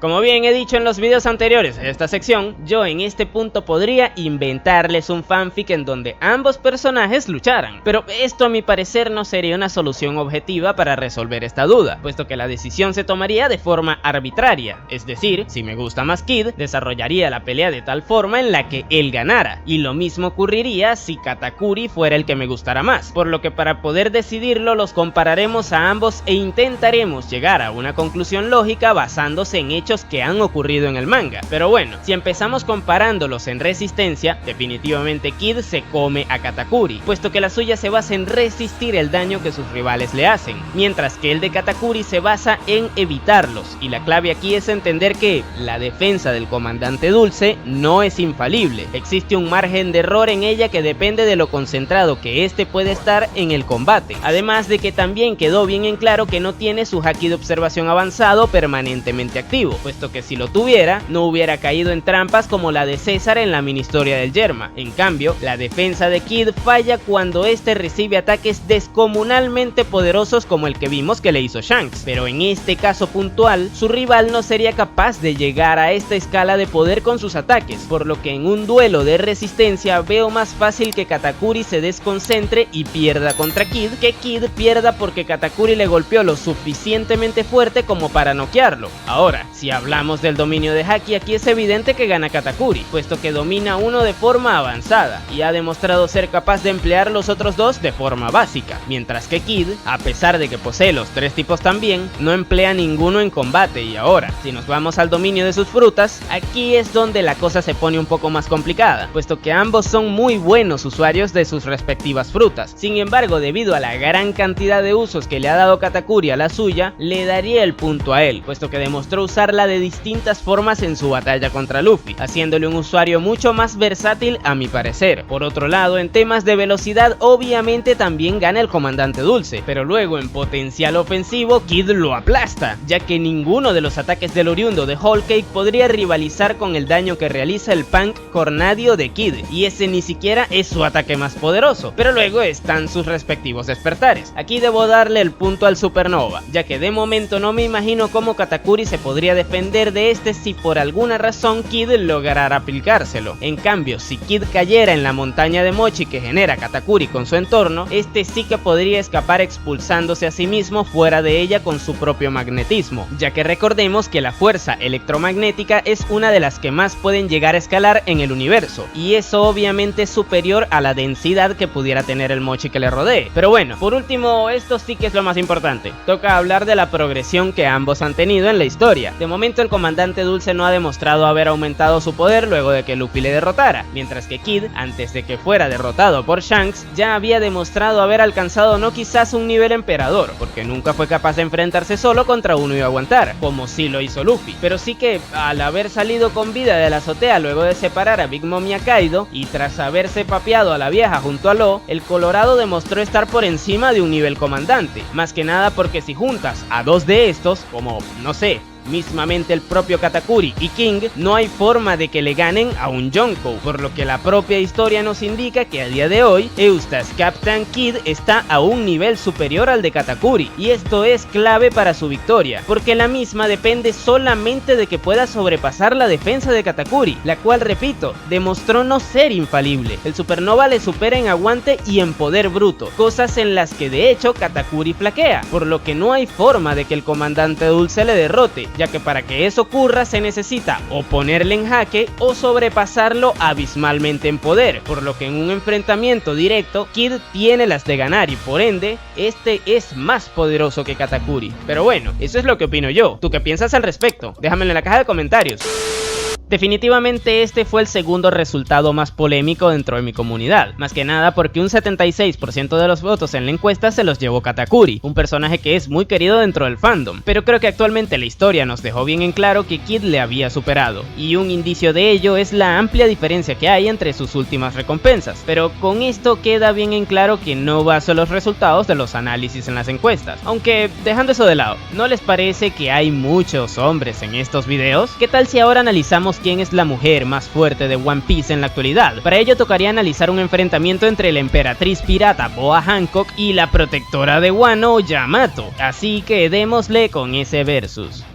Como bien he dicho en los videos anteriores de esta sección, yo en este punto podría inventarles un fanfic en donde ambos personajes lucharan, pero esto a mi parecer no sería una solución objetiva para resolver esta duda, puesto que la decisión se tomaría de forma arbitraria, es decir, si me gusta más Kid, desarrollaría la pelea de tal forma en la que él ganara, y lo mismo ocurriría si Katakuri fuera el que me gustara más, por lo que para poder decidirlo los compararemos a ambos e intentaremos llegar a una conclusión lógica basándose en hechos que han ocurrido en el manga. Pero bueno, si empezamos comparándolos en resistencia, definitivamente Kid se come a Katakuri, puesto que la suya se basa en resistir el daño que sus rivales le hacen, mientras que el de Katakuri se basa en evitarlos, y la clave aquí es entender que la defensa del comandante Dulce no es infalible, existe un margen de error en ella que depende de lo concentrado que este puede estar en el combate, además de que también quedó bien en claro que no tiene su haki de observación avanzado permanentemente activo, puesto que si lo tuviera, no hubiera caído en trampas como la de César en la mini historia del Yerma. En cambio, la defensa de Kid falla cuando este recibe ataques descomunalmente poderosos como el que vimos que le hizo Shanks, pero en este caso puntual, su rival no sería capaz de llegar a esta escala de poder con sus ataques, por lo que en un duelo de resistencia veo más fácil que Katakuri se desconcentre y pierda contra Kid, que Kid pierda porque Katakuri le golpeó lo suficientemente fuerte como para noquearlo. Ahora, si hablamos del dominio de haki, aquí es evidente que gana Katakuri, puesto que domina uno de forma avanzada y ha demostrado ser capaz de emplear los otros dos de forma básica, mientras que Kid, a pesar de que posee los tres tipos también, no emplea ninguno en combate. Y ahora, si nos vamos al dominio de sus frutas, aquí es donde la cosa se pone un poco más complicada, puesto que ambos son muy buenos usuarios de sus respectivas frutas. Sin embargo, debido a la gran cantidad de usos que le ha dado Katakuri a la suya, le daría el punto a él, puesto que demostró usarla de distintas formas en su batalla contra Luffy, haciéndole un usuario mucho más versátil a mi parecer. Por otro lado, en temas de velocidad obviamente también gana el comandante Dulce, pero luego en potencial ofensivo Kid lo aplasta, ya que ninguno de los ataques del oriundo de Whole Cake podría rivalizar con el daño que realiza el Punk Cornadio de Kid, y ese ni siquiera es su ataque más poderoso, pero luego están sus respectivos despertares. Aquí debo darle el punto al Supernova, ya que de momento no me imagino cómo Katakuri se podría defender de este si por alguna razón Kid lograra aplicárselo. En cambio, si Kid cayera en la montaña de Mochi que genera Katakuri con su entorno, este sí que podría escapar expulsándose a sí mismo fuera de ella con su propio magnetismo, ya que recordemos que la fuerza electromagnética es una de las que más pueden llegar a escalar en el universo, y eso obviamente es superior a la densidad que pudiera tener el Mochi que le rodee. Pero bueno, por último, esto sí que es lo más importante, toca hablar de la progresión que ambos han tenido en la historia. De momento el comandante Dulce no ha demostrado haber aumentado su poder luego de que Luffy le derrotara, mientras que Kid, antes de que fuera derrotado por Shanks, ya había demostrado haber alcanzado no quizás un nivel emperador, porque nunca fue capaz de enfrentarse solo contra uno y aguantar, como sí lo hizo Luffy, pero sí que al haber salido con vida de la azotea luego de separar a Big Mom y a Kaido, y tras haberse papeado a la vieja junto a Law, el Colorado demostró estar por encima de un nivel comandante, más que nada porque si juntas a dos de estos, como no sé, mismamente el propio Katakuri y King, no hay forma de que le ganen a un Yonkou, por lo que la propia historia nos indica que a día de hoy Eustass Captain Kid está a un nivel superior al de Katakuri, y esto es clave para su victoria, porque la misma depende solamente de que pueda sobrepasar la defensa de Katakuri, la cual, repito, demostró no ser infalible. El Supernova le supera en aguante y en poder bruto, cosas en las que de hecho Katakuri flaquea, por lo que no hay forma de que el comandante Dulce le derrote, ya que para que eso ocurra se necesita o ponerle en jaque o sobrepasarlo abismalmente en poder, por lo que en un enfrentamiento directo Kid tiene las de ganar y por ende este es más poderoso que Katakuri. Pero bueno, eso es lo que opino yo. ¿Tú qué piensas al respecto? Déjamelo en la caja de comentarios. Definitivamente este fue el segundo resultado más polémico dentro de mi comunidad, más que nada porque un 76% de los votos en la encuesta se los llevó Katakuri, un personaje que es muy querido dentro del fandom, pero creo que actualmente la historia nos dejó bien en claro que Kid le había superado, y un indicio de ello es la amplia diferencia que hay entre sus últimas recompensas, pero con esto queda bien en claro que no baso los resultados de los análisis en las encuestas, aunque dejando eso de lado, ¿no les parece que hay muchos hombres en estos videos? ¿Qué tal si ahora analizamos quién es la mujer más fuerte de One Piece en la actualidad? Para ello tocaría analizar un enfrentamiento entre la emperatriz pirata Boa Hancock y la protectora de Wano Yamato, así que démosle con ese versus.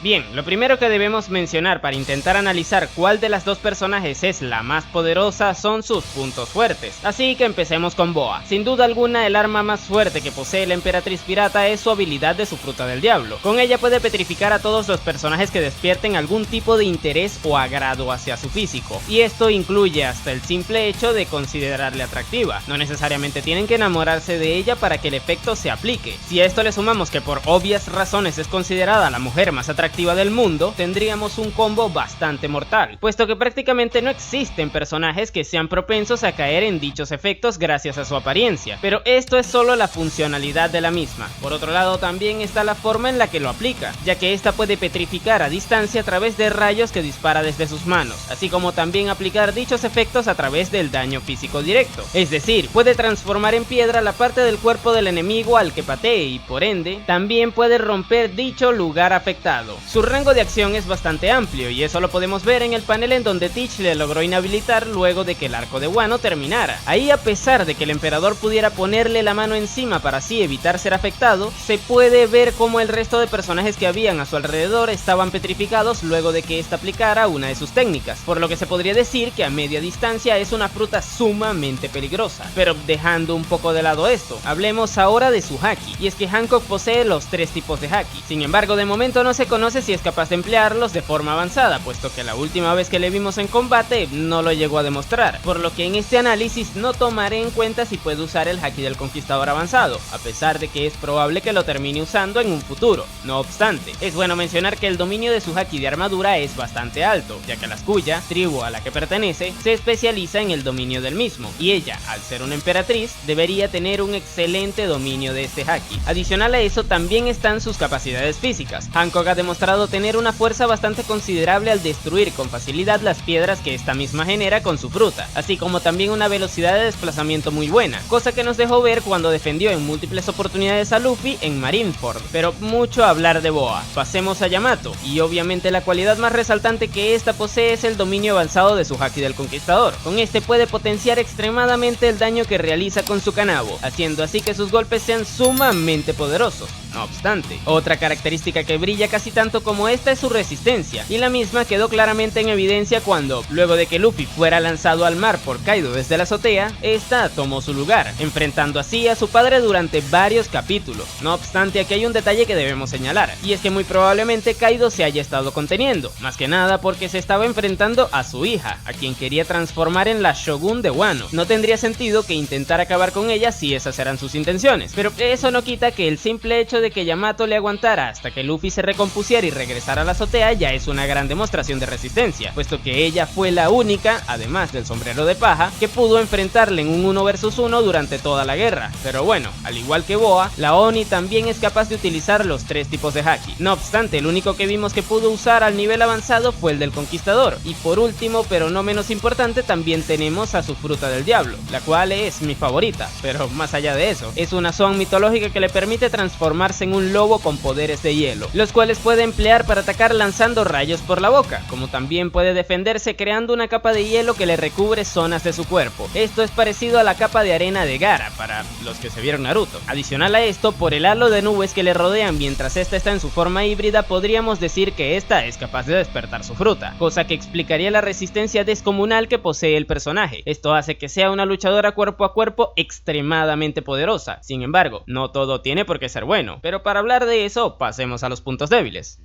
Bien, lo primero que debemos mencionar para intentar analizar cuál de las dos personajes es la más poderosa son sus puntos fuertes, así que empecemos con Boa. Sin duda alguna el arma más fuerte que posee la emperatriz pirata es su habilidad de su fruta del diablo. Con ella puede petrificar a todos los personajes que despierten algún tipo de interés o agrado hacia su físico, y esto incluye hasta el simple hecho de considerarle atractiva. No necesariamente tienen que enamorarse de ella para que el efecto se aplique. Si a esto le sumamos que por obvias razones es considerada la mujer más atractiva del mundo, tendríamos un combo bastante mortal, puesto que prácticamente no existen personajes que sean propensos a caer en dichos efectos gracias a su apariencia, pero esto es solo la funcionalidad de la misma. Por otro lado también está la forma en la que lo aplica, ya que esta puede petrificar a distancia a través de rayos que dispara desde sus manos, así como también aplicar dichos efectos a través del daño físico directo, es decir, puede transformar en piedra la parte del cuerpo del enemigo al que patee y por ende también puede romper dicho lugar afectado. Su rango de acción es bastante amplio y eso lo podemos ver en el panel en donde Teach le logró inhabilitar luego de que el arco de Wano terminara. Ahí, a pesar de que el emperador pudiera ponerle la mano encima para así evitar ser afectado, se puede ver como el resto de personajes que habían a su alrededor estaban petrificados luego de que ésta aplicara una de sus técnicas, por lo que se podría decir que a media distancia es una fruta sumamente peligrosa. Pero dejando un poco de lado esto, hablemos ahora de su haki, y es que Hancock posee los tres tipos de haki. Sin embargo, de momento no se conoce si es capaz de emplearlos de forma avanzada, puesto que la última vez que le vimos en combate no lo llegó a demostrar, por lo que en este análisis no tomaré en cuenta si puede usar el haki del conquistador avanzado, a pesar de que es probable que lo termine usando en un futuro. No obstante, es bueno mencionar que el dominio de su haki de armadura es bastante alto, ya que la Skuya, tribu a la que pertenece, se especializa en el dominio del mismo, y ella, al ser una emperatriz, debería tener un excelente dominio de este haki. Adicional a eso también están sus capacidades físicas. Hancock ha demostrado tener una fuerza bastante considerable al destruir con facilidad las piedras que esta misma genera con su fruta, así como también una velocidad de desplazamiento muy buena, cosa que nos dejó ver cuando defendió en múltiples oportunidades a Luffy en Marineford. Pero mucho hablar de Boa, pasemos a Yamato, y obviamente la cualidad más resaltante que esta posee es el dominio avanzado de su haki del conquistador. Con este puede potenciar extremadamente el daño que realiza con su kanabo, haciendo así que sus golpes sean sumamente poderosos. No obstante, otra característica que brilla casi tanto tanto como esta es su resistencia, y la misma quedó claramente en evidencia cuando, luego de que Luffy fuera lanzado al mar por Kaido desde la azotea, esta tomó su lugar, enfrentando así a su padre durante varios capítulos. No obstante, aquí hay un detalle que debemos señalar, y es que muy probablemente Kaido se haya estado conteniendo, más que nada porque se estaba enfrentando a su hija, a quien quería transformar en la Shogun de Wano. No tendría sentido que intentara acabar con ella si esas eran sus intenciones, pero eso no quita que el simple hecho de que Yamato le aguantara hasta que Luffy se recompusiera y regresara a la azotea ya es una gran demostración de resistencia, puesto que ella fue la única, además del sombrero de paja, que pudo enfrentarle en un 1 vs 1 durante toda la guerra. Pero bueno, al igual que Boa, la Oni también es capaz de utilizar los 3 tipos de haki. No obstante, el único que vimos que pudo usar al nivel avanzado fue el del Conquistador. Y por último, pero no menos importante, también tenemos a su fruta del diablo, la cual es mi favorita, pero más allá de eso, es una Zoan mitológica que le permite transformarse en un lobo con poderes de hielo, los cuales puede emplear para atacar lanzando rayos por la boca, como también puede defenderse creando una capa de hielo que le recubre zonas de su cuerpo. Esto es parecido a la capa de arena de Gaara, para los que se vieron Naruto. Adicional a esto, por el halo de nubes que le rodean mientras esta está en su forma híbrida, podríamos decir que esta es capaz de despertar su fruta, cosa que explicaría la resistencia descomunal que posee el personaje. Esto hace que sea una luchadora cuerpo a cuerpo extremadamente poderosa. Sin embargo, no todo tiene por qué ser bueno, pero para hablar de eso, pasemos a los puntos débiles.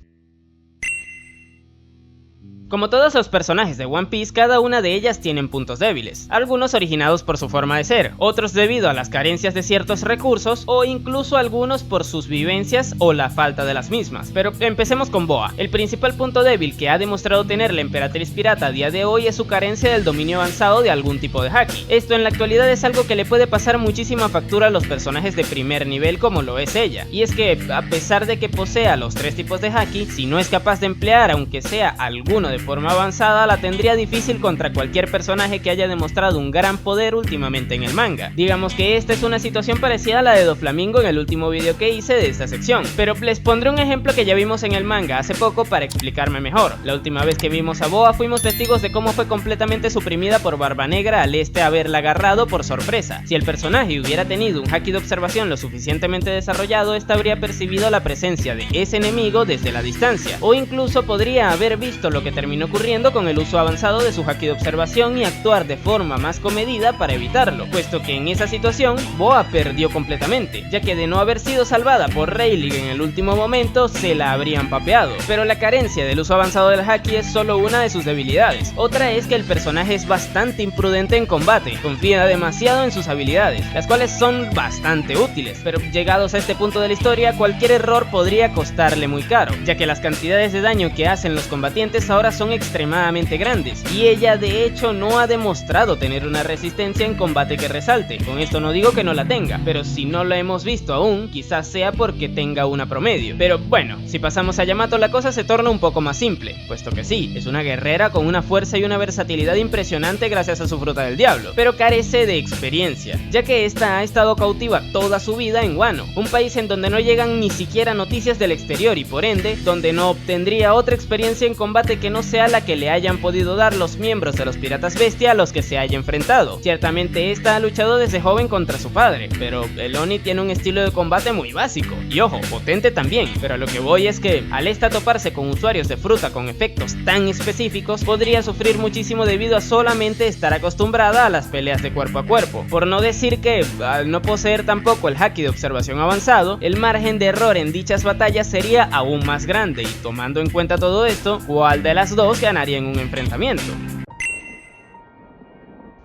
Como todos los personajes de One Piece, cada una de ellas tienen puntos débiles, algunos originados por su forma de ser, otros debido a las carencias de ciertos recursos o incluso algunos por sus vivencias o la falta de las mismas. Pero empecemos con Boa. El principal punto débil que ha demostrado tener la emperatriz pirata a día de hoy es su carencia del dominio avanzado de algún tipo de haki. Esto en la actualidad es algo que le puede pasar muchísima factura a los personajes de primer nivel como lo es ella, y es que a pesar de que posea los 3 tipos de haki, si no es capaz de emplear aunque sea alguno de forma avanzada, la tendría difícil contra cualquier personaje que haya demostrado un gran poder últimamente en el manga. Digamos que esta es una situación parecida a la de Doflamingo en el último video que hice de esta sección, pero les pondré un ejemplo que ya vimos en el manga hace poco para explicarme mejor. La última vez que vimos a Boa fuimos testigos de cómo fue completamente suprimida por Barba Negra al haberla agarrado por sorpresa. Si el personaje hubiera tenido un haki de observación lo suficientemente desarrollado, esta habría percibido la presencia de ese enemigo desde la distancia, o incluso podría haber visto lo que terminó ocurriendo con el uso avanzado de su haki de observación y actuar de forma más comedida para evitarlo, puesto que en esa situación Boa perdió completamente, ya que de no haber sido salvada por Rayleigh en el último momento se la habrían papeado. Pero la carencia del uso avanzado del haki es solo una de sus debilidades. Otra es que el personaje es bastante imprudente en combate, confía demasiado en sus habilidades, las cuales son bastante útiles, pero llegados a este punto de la historia cualquier error podría costarle muy caro, ya que las cantidades de daño que hacen los combatientes ahora son extremadamente grandes, y ella de hecho no ha demostrado tener una resistencia en combate que resalte. Con esto no digo que no la tenga, pero si no la hemos visto aún, quizás sea porque tenga una promedio. Pero bueno, si pasamos a Yamato la cosa se torna un poco más simple, puesto que sí, es una guerrera con una fuerza y una versatilidad impresionante gracias a su fruta del diablo, pero carece de experiencia, ya que esta ha estado cautiva toda su vida en Wano, un país en donde no llegan ni siquiera noticias del exterior y por ende, donde no obtendría otra experiencia en combate que no sea la que le hayan podido dar los miembros de los Piratas Bestia a los que se haya enfrentado. Ciertamente esta ha luchado desde joven contra su padre, pero el Oni tiene un estilo de combate muy básico, y ojo, potente también, pero a lo que voy es que al toparse con usuarios de fruta con efectos tan específicos, podría sufrir muchísimo debido a solamente estar acostumbrada a las peleas de cuerpo a cuerpo, por no decir que al no poseer tampoco el haki de observación avanzado, el margen de error en dichas batallas sería aún más grande, y tomando en cuenta todo esto, ¿cuál de las dos ganaría en un enfrentamiento?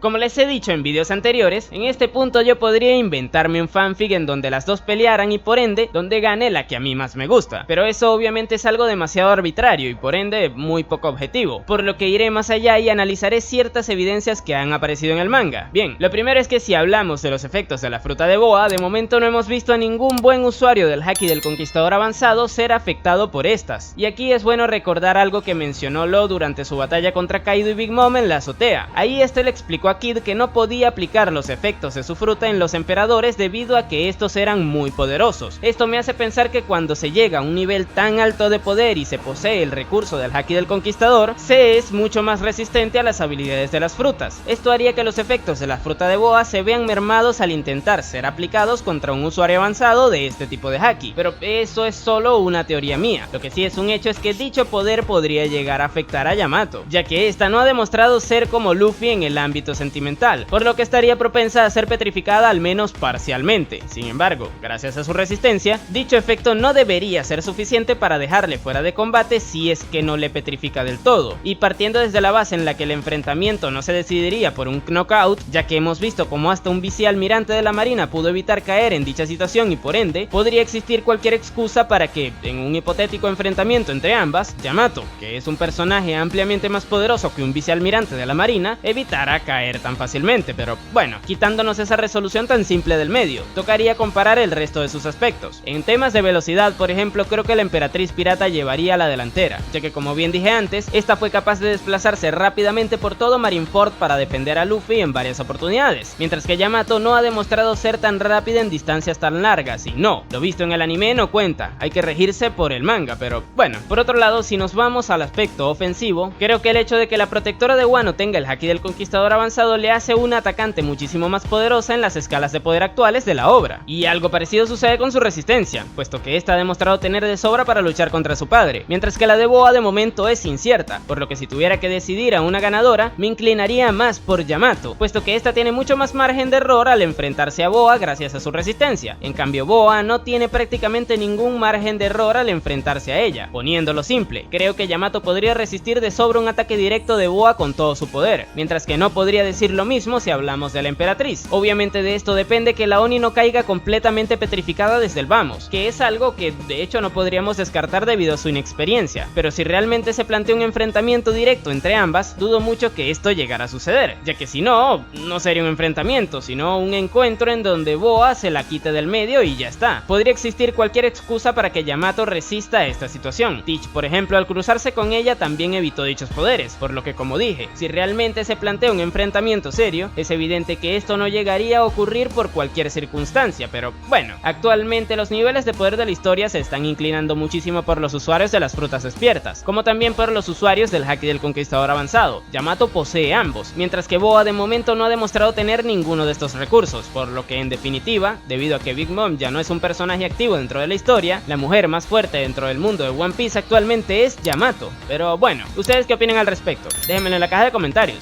Como les he dicho en vídeos anteriores, en este punto yo podría inventarme un fanfic en donde las dos pelearan y por ende, donde gane la que a mí más me gusta, pero eso obviamente es algo demasiado arbitrario y por ende muy poco objetivo, por lo que iré más allá y analizaré ciertas evidencias que han aparecido en el manga. Bien, lo primero es que si hablamos de los efectos de la fruta de Boa, de momento no hemos visto a ningún buen usuario del haki del Conquistador avanzado ser afectado por estas, y aquí es bueno recordar algo que mencionó Law durante su batalla contra Kaido y Big Mom en la azotea. Ahí le explicó a Kid que no podía aplicar los efectos de su fruta en los emperadores debido a que estos eran muy poderosos. Esto me hace pensar que cuando se llega a un nivel tan alto de poder y se posee el recurso del Haki del Conquistador, se es mucho más resistente a las habilidades de las frutas. Esto haría que los efectos de la fruta de Boa se vean mermados al intentar ser aplicados contra un usuario avanzado de este tipo de Haki, pero eso es solo una teoría mía. Lo que sí es un hecho es que dicho poder podría llegar a afectar a Yamato, ya que esta no ha demostrado ser como Luffy en el ámbito sentimental, por lo que estaría propensa a ser petrificada al menos parcialmente. Sin embargo, gracias a su resistencia, dicho efecto no debería ser suficiente para dejarle fuera de combate si es que no le petrifica del todo, y partiendo desde la base en la que el enfrentamiento no se decidiría por un knockout, ya que hemos visto como hasta un vicealmirante de la marina pudo evitar caer en dicha situación y por ende, podría existir cualquier excusa para que, en un hipotético enfrentamiento entre ambas, Yamato, que es un personaje ampliamente más poderoso que un vicealmirante de la marina, evitara caer tan fácilmente. Pero bueno, quitándonos esa resolución tan simple del medio, tocaría comparar el resto de sus aspectos. En temas de velocidad, por ejemplo, creo que la emperatriz pirata llevaría a la delantera, ya que como bien dije antes, esta fue capaz de desplazarse rápidamente por todo Marineford para defender a Luffy en varias oportunidades, mientras que Yamato no ha demostrado ser tan rápida en distancias tan largas, y no, lo visto en el anime no cuenta, hay que regirse por el manga. Pero bueno, por otro lado, si nos vamos al aspecto ofensivo, creo que el hecho de que la protectora de Wano tenga el Haki del Conquistador avanzado le hace una atacante muchísimo más poderosa en las escalas de poder actuales de la obra, y algo parecido sucede con su resistencia, puesto que esta ha demostrado tener de sobra para luchar contra su padre, mientras que la de Boa de momento es incierta, por lo que si tuviera que decidir a una ganadora, me inclinaría más por Yamato, puesto que esta tiene mucho más margen de error al enfrentarse a Boa gracias a su resistencia. En cambio, Boa no tiene prácticamente ningún margen de error al enfrentarse a ella. Poniéndolo simple, creo que Yamato podría resistir de sobra un ataque directo de Boa con todo su poder, mientras que no podría decir lo mismo si hablamos de la emperatriz. Obviamente de esto depende que la Oni no caiga completamente petrificada desde el vamos, que es algo que de hecho no podríamos descartar debido a su inexperiencia, pero si realmente se plantea un enfrentamiento directo entre ambas, dudo mucho que esto llegara a suceder, ya que si no, no sería un enfrentamiento, sino un encuentro en donde Boa se la quite del medio y ya está. Podría existir cualquier excusa para que Yamato resista a esta situación. Teach, por ejemplo, al cruzarse con ella también evitó dichos poderes, por lo que como dije, si realmente se plantea un enfrentamiento serio, es evidente que esto no llegaría a ocurrir por cualquier circunstancia, pero bueno, actualmente los niveles de poder de la historia se están inclinando muchísimo por los usuarios de las frutas despiertas, como también por los usuarios del Haki del Conquistador avanzado. Yamato posee ambos, mientras que Boa de momento no ha demostrado tener ninguno de estos recursos, por lo que en definitiva, debido a que Big Mom ya no es un personaje activo dentro de la historia, la mujer más fuerte dentro del mundo de One Piece actualmente es Yamato. Pero bueno, ¿ustedes qué opinan al respecto? Déjenmelo en la caja de comentarios.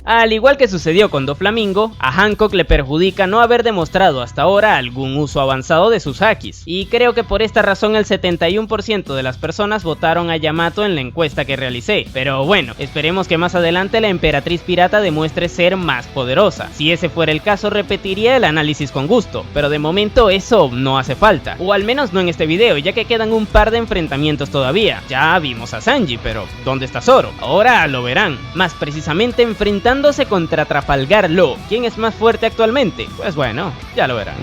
Al igual que sucedió con Doflamingo, a Hancock le perjudica no haber demostrado hasta ahora algún uso avanzado de sus hakis, y creo que por esta razón el 71% de las personas votaron a Yamato en la encuesta que realicé. Pero bueno, esperemos que más adelante la emperatriz pirata demuestre ser más poderosa. Si ese fuera el caso, repetiría el análisis con gusto, pero de momento eso no hace falta, o al menos no en este video, ya que quedan un par de enfrentamientos todavía. Ya vimos a Sanji, pero ¿dónde está Zoro? Ahora lo verán, más precisamente enfrentándose contra Trafalgar Law. ¿Quién es más fuerte actualmente? Pues bueno, ya lo verán.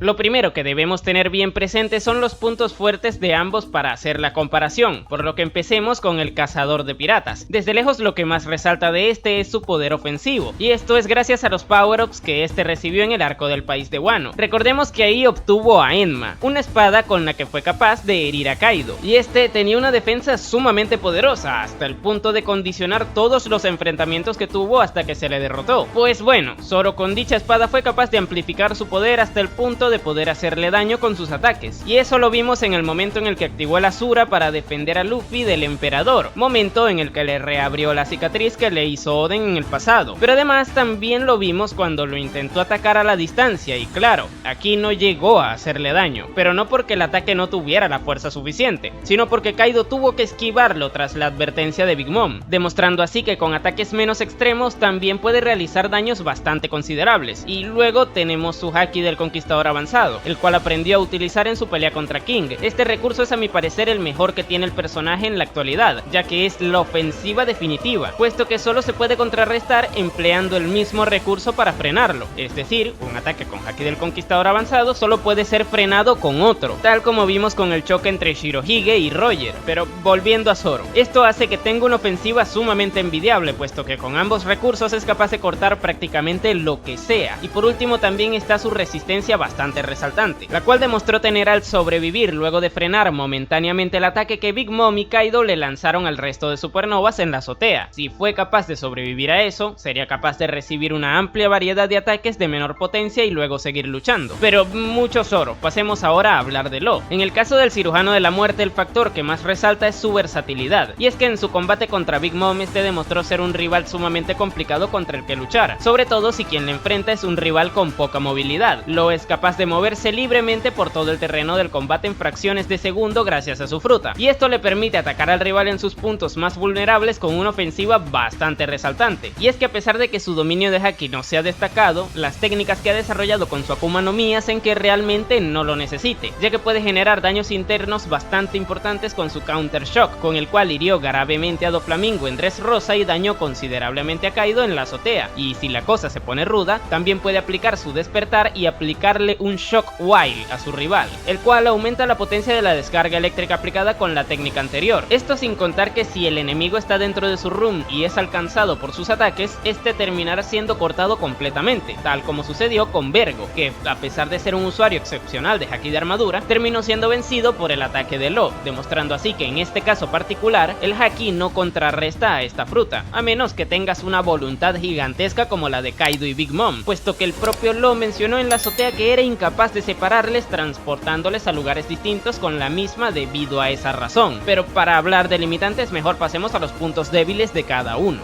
Lo primero que debemos tener bien presente son los puntos fuertes de ambos para hacer la comparación, por lo que empecemos con el cazador de piratas. Desde lejos lo que más resalta de este es su poder ofensivo, y esto es gracias a los power-ups que este recibió en el arco del país de Wano. Recordemos que ahí obtuvo a Enma, una espada con la que fue capaz de herir a Kaido, y este tenía una defensa sumamente poderosa, hasta el punto de condicionar todos los enfrentamientos que tuvo hasta que se le derrotó. Pues bueno, Zoro con dicha espada fue capaz de amplificar su poder hasta el punto de poder hacerle daño con sus ataques, y eso lo vimos en el momento en el que activó el Asura para defender a Luffy del emperador, momento en el que le reabrió la cicatriz que le hizo Oden en el pasado. Pero además también lo vimos cuando lo intentó atacar a la distancia, y claro, aquí no llegó a hacerle daño, pero no porque el ataque no tuviera la fuerza suficiente, sino porque Kaido tuvo que esquivarlo tras la advertencia de Big Mom, demostrando así que con ataques menos extremos también puede realizar daños bastante considerables. Y luego tenemos su Haki del Conquistador avanzado, avanzado, el cual aprendió a utilizar en su pelea contra King. Este recurso es a mi parecer el mejor que tiene el personaje en la actualidad, ya que es la ofensiva definitiva, puesto que solo se puede contrarrestar empleando el mismo recurso para frenarlo, es decir, un ataque con Haki del Conquistador avanzado solo puede ser frenado con otro, tal como vimos con el choque entre Shirohige y Roger. Pero volviendo a Zoro, esto hace que tenga una ofensiva sumamente envidiable, puesto que con ambos recursos es capaz de cortar prácticamente lo que sea, y por último también está su resistencia bastante resaltante, la cual demostró tener al sobrevivir luego de frenar momentáneamente el ataque que Big Mom y Kaido le lanzaron al resto de supernovas en la azotea. Si fue capaz de sobrevivir a eso, sería capaz de recibir una amplia variedad de ataques de menor potencia y luego seguir luchando. Pero mucho Zoro, pasemos ahora a hablar de Law. En el caso del cirujano de la muerte, el factor que más resalta es su versatilidad, y es que en su combate contra Big Mom este demostró ser un rival sumamente complicado contra el que luchar, sobre todo si quien le enfrenta es un rival con poca movilidad. Law es capaz de moverse libremente por todo el terreno del combate en fracciones de segundo gracias a su fruta, y esto le permite atacar al rival en sus puntos más vulnerables con una ofensiva bastante resaltante. Y es que a pesar de que su dominio de Haki no sea destacado, las técnicas que ha desarrollado con su Akuma no Mi hacen que realmente no lo necesite, ya que puede generar daños internos bastante importantes con su Counter Shock, con el cual hirió gravemente a Doflamingo en Dressrosa y dañó considerablemente a Kaido en la azotea. Y si la cosa se pone ruda, también puede aplicar su despertar y aplicarle un Shock Wild a su rival, el cual aumenta la potencia de la descarga eléctrica aplicada con la técnica anterior. Esto sin contar que si el enemigo está dentro de su room y es alcanzado por sus ataques, este terminará siendo cortado completamente, tal como sucedió con Vergo, que a pesar de ser un usuario excepcional de Haki de armadura, terminó siendo vencido por el ataque de Law, demostrando así que en este caso particular, el Haki no contrarresta a esta fruta, a menos que tengas una voluntad gigantesca como la de Kaido y Big Mom, puesto que el propio Law mencionó en la azotea que era incapaz de separarles transportándoles a lugares distintos con la misma debido a esa razón. Pero para hablar de limitantes, mejor pasemos a los puntos débiles de cada uno.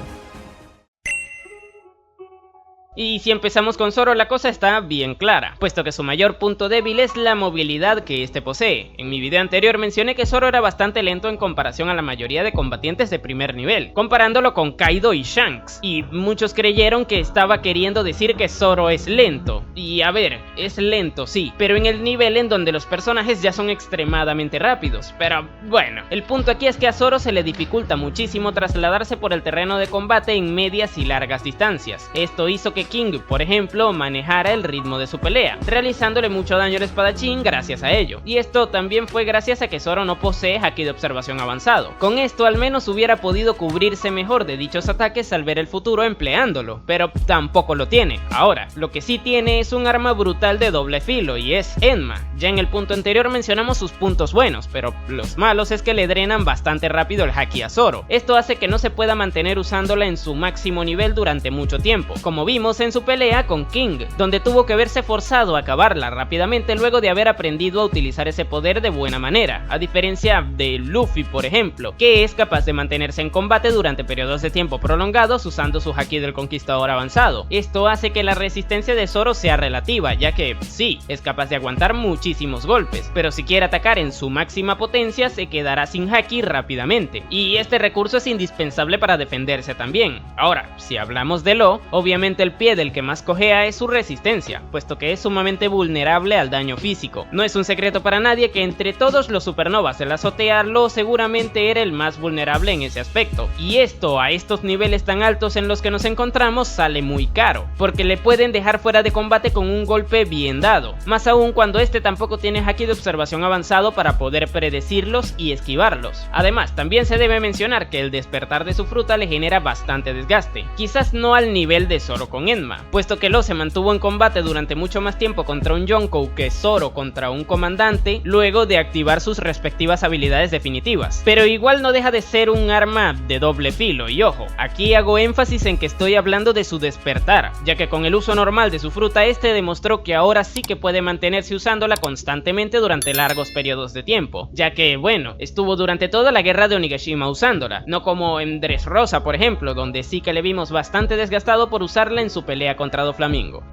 Y si empezamos con Zoro, la cosa está bien clara, puesto que su mayor punto débil es la movilidad que este posee. En mi video anterior mencioné que Zoro era bastante lento en comparación a la mayoría de combatientes de primer nivel, comparándolo con Kaido y Shanks, y muchos creyeron que estaba queriendo decir que Zoro es lento. Y a ver, es lento sí, pero en el nivel en donde los personajes ya son extremadamente rápidos. Pero bueno, el punto aquí es que a Zoro se le dificulta muchísimo trasladarse por el terreno de combate en medias y largas distancias. Esto hizo que King, por ejemplo, manejara el ritmo de su pelea, realizándole mucho daño al espadachín gracias a ello. Y esto también fue gracias a que Zoro no posee Haki de observación avanzado. Con esto al menos hubiera podido cubrirse mejor de dichos ataques al ver el futuro empleándolo, pero tampoco lo tiene. Ahora, lo que sí tiene es un arma brutal de doble filo y es Enma. Ya en el punto anterior mencionamos sus puntos buenos, pero los malos es que le drenan bastante rápido el Haki a Zoro. Esto hace que no se pueda mantener usándola en su máximo nivel durante mucho tiempo, como vimos en su pelea con King, donde tuvo que verse forzado a acabarla rápidamente luego de haber aprendido a utilizar ese poder de buena manera, a diferencia de Luffy por ejemplo, que es capaz de mantenerse en combate durante periodos de tiempo prolongados usando su Haki del Conquistador avanzado. Esto hace que la resistencia de Zoro sea relativa, ya que sí, es capaz de aguantar muchísimos golpes, pero si quiere atacar en su máxima potencia se quedará sin Haki rápidamente, y este recurso es indispensable para defenderse también. Ahora, si hablamos de Law, obviamente el pie del que más cojea es su resistencia, puesto que es sumamente vulnerable al daño físico. No es un secreto para nadie que entre todos los supernovas de la azotea, Law seguramente era el más vulnerable en ese aspecto, y esto a estos niveles tan altos en los que nos encontramos sale muy caro, porque le pueden dejar fuera de combate con un golpe bien dado, más aún cuando este tampoco tiene Haki de observación avanzado para poder predecirlos y esquivarlos. Además, también se debe mencionar que el despertar de su fruta le genera bastante desgaste, quizás no al nivel de Zoro con Enma, puesto que Law se mantuvo en combate durante mucho más tiempo contra un Yonkou que Zoro contra un comandante, luego de activar sus respectivas habilidades definitivas. Pero igual no deja de ser un arma de doble filo, y ojo, aquí hago énfasis en que estoy hablando de su despertar, ya que con el uso normal de su fruta este demostró que ahora sí que puede mantenerse usándola constantemente durante largos periodos de tiempo, ya que bueno, estuvo durante toda la guerra de Onigashima usándola, no como en Dressrosa por ejemplo, donde sí que le vimos bastante desgastado por usarla en su pelea contra Doflamingo.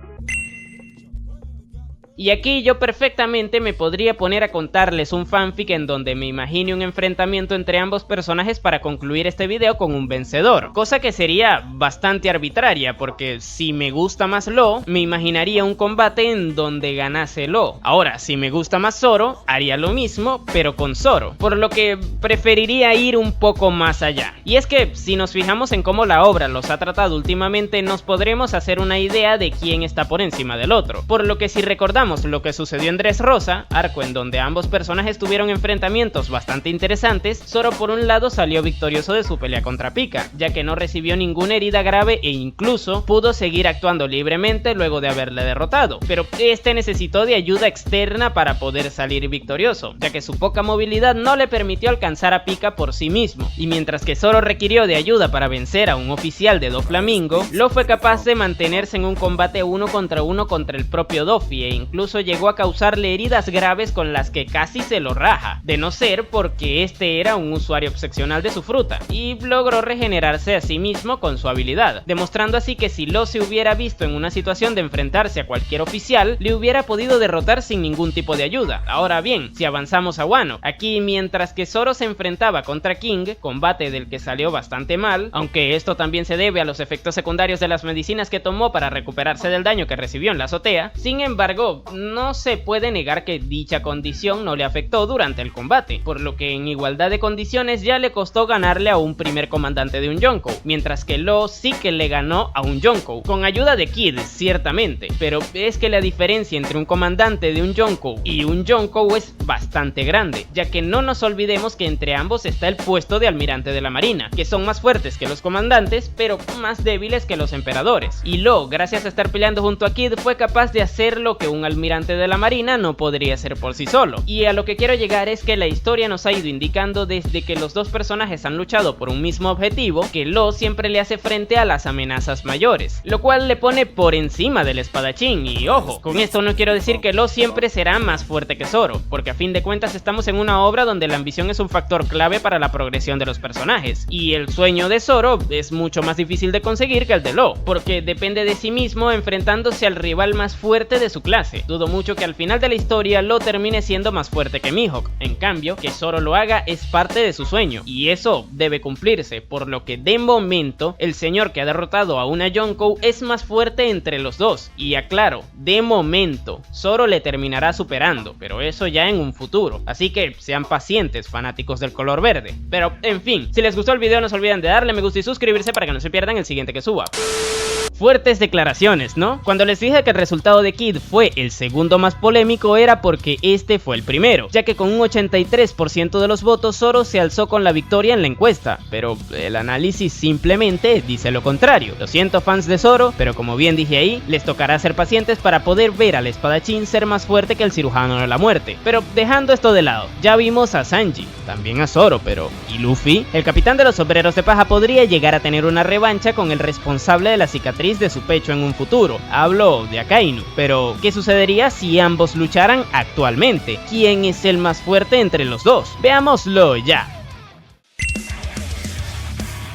Y aquí yo perfectamente me podría poner a contarles un fanfic en donde me imagine un enfrentamiento entre ambos personajes para concluir este video con un vencedor, cosa que sería bastante arbitraria porque si me gusta más Law, me imaginaría un combate en donde ganase Law. Ahora, si me gusta más Zoro, haría lo mismo pero con Zoro, por lo que preferiría ir un poco más allá. Y es que si nos fijamos en cómo la obra los ha tratado últimamente, nos podremos hacer una idea de quién está por encima del otro, por lo que si recordamos lo que sucedió en Dressrosa, arco en donde ambos personajes tuvieron enfrentamientos bastante interesantes, Zoro por un lado salió victorioso de su pelea contra Pika, ya que no recibió ninguna herida grave e incluso pudo seguir actuando libremente luego de haberle derrotado, pero este necesitó de ayuda externa para poder salir victorioso, ya que su poca movilidad no le permitió alcanzar a Pika por sí mismo, y mientras que Zoro requirió de ayuda para vencer a un oficial de Doflamingo, Law fue capaz de mantenerse en un combate uno contra el propio Doffy e incluso llegó a causarle heridas graves con las que casi se lo raja, de no ser porque este era un usuario excepcional de su fruta, y logró regenerarse a sí mismo con su habilidad, demostrando así que si Law se hubiera visto en una situación de enfrentarse a cualquier oficial, le hubiera podido derrotar sin ningún tipo de ayuda. Ahora bien, si avanzamos a Wano, aquí mientras que Zoro se enfrentaba contra King, combate del que salió bastante mal, aunque esto también se debe a los efectos secundarios de las medicinas que tomó para recuperarse del daño que recibió en la azotea, sin embargo, no se puede negar que dicha condición no le afectó durante el combate, por lo que en igualdad de condiciones ya le costó ganarle a un primer comandante de un Yonkou, mientras que Law sí que le ganó a un Yonkou, con ayuda de Kid, ciertamente, pero es que la diferencia entre un comandante de un Yonkou y un Yonkou es bastante grande, ya que no nos olvidemos que entre ambos está el puesto de almirante de la marina, que son más fuertes que los comandantes, pero más débiles que los emperadores, y Law, gracias a estar peleando junto a Kid, fue capaz de hacer lo que un almirante de la marina no podría hacer por sí solo. Y a lo que quiero llegar es que la historia nos ha ido indicando desde que los dos personajes han luchado por un mismo objetivo, que Law siempre le hace frente a las amenazas mayores, lo cual le pone por encima del espadachín. Y ojo, con esto no quiero decir que Law siempre será más fuerte que Zoro, porque a fin de cuentas estamos en una obra donde la ambición es un factor clave para la progresión de los personajes, y el sueño de Zoro es mucho más difícil de conseguir que el de Law, porque depende de sí mismo enfrentándose al rival más fuerte de su clase. Dudo mucho que al final de la historia Law termine siendo más fuerte que Mihawk, en cambio que Zoro lo haga es parte de su sueño, y eso debe cumplirse, por lo que de momento el señor que ha derrotado a una Yonkou es más fuerte entre los dos, y aclaro, de momento, Zoro le terminará superando, pero eso ya en un futuro, así que sean pacientes fanáticos del color verde. Pero en fin, si les gustó el video no se olviden de darle me gusta y suscribirse para que no se pierdan el siguiente que suba. Fuertes declaraciones, ¿no? Cuando les dije que el resultado de Kid fue el segundo más polémico era porque este fue el primero, ya que con un 83% de los votos Zoro se alzó con la victoria en la encuesta, pero el análisis simplemente dice lo contrario. Lo siento fans de Zoro, pero como bien dije ahí, les tocará ser pacientes para poder ver al espadachín ser más fuerte que el cirujano de la muerte. Pero dejando esto de lado, ya vimos a Sanji, también a Zoro, pero ¿y Luffy? El capitán de los sombreros de paja podría llegar a tener una revancha con el responsable de la cicatriz de su pecho en un futuro, hablo de Akainu, pero ¿qué sucedería si ambos lucharan actualmente? ¿Quién es el más fuerte entre los dos? Veámoslo ya.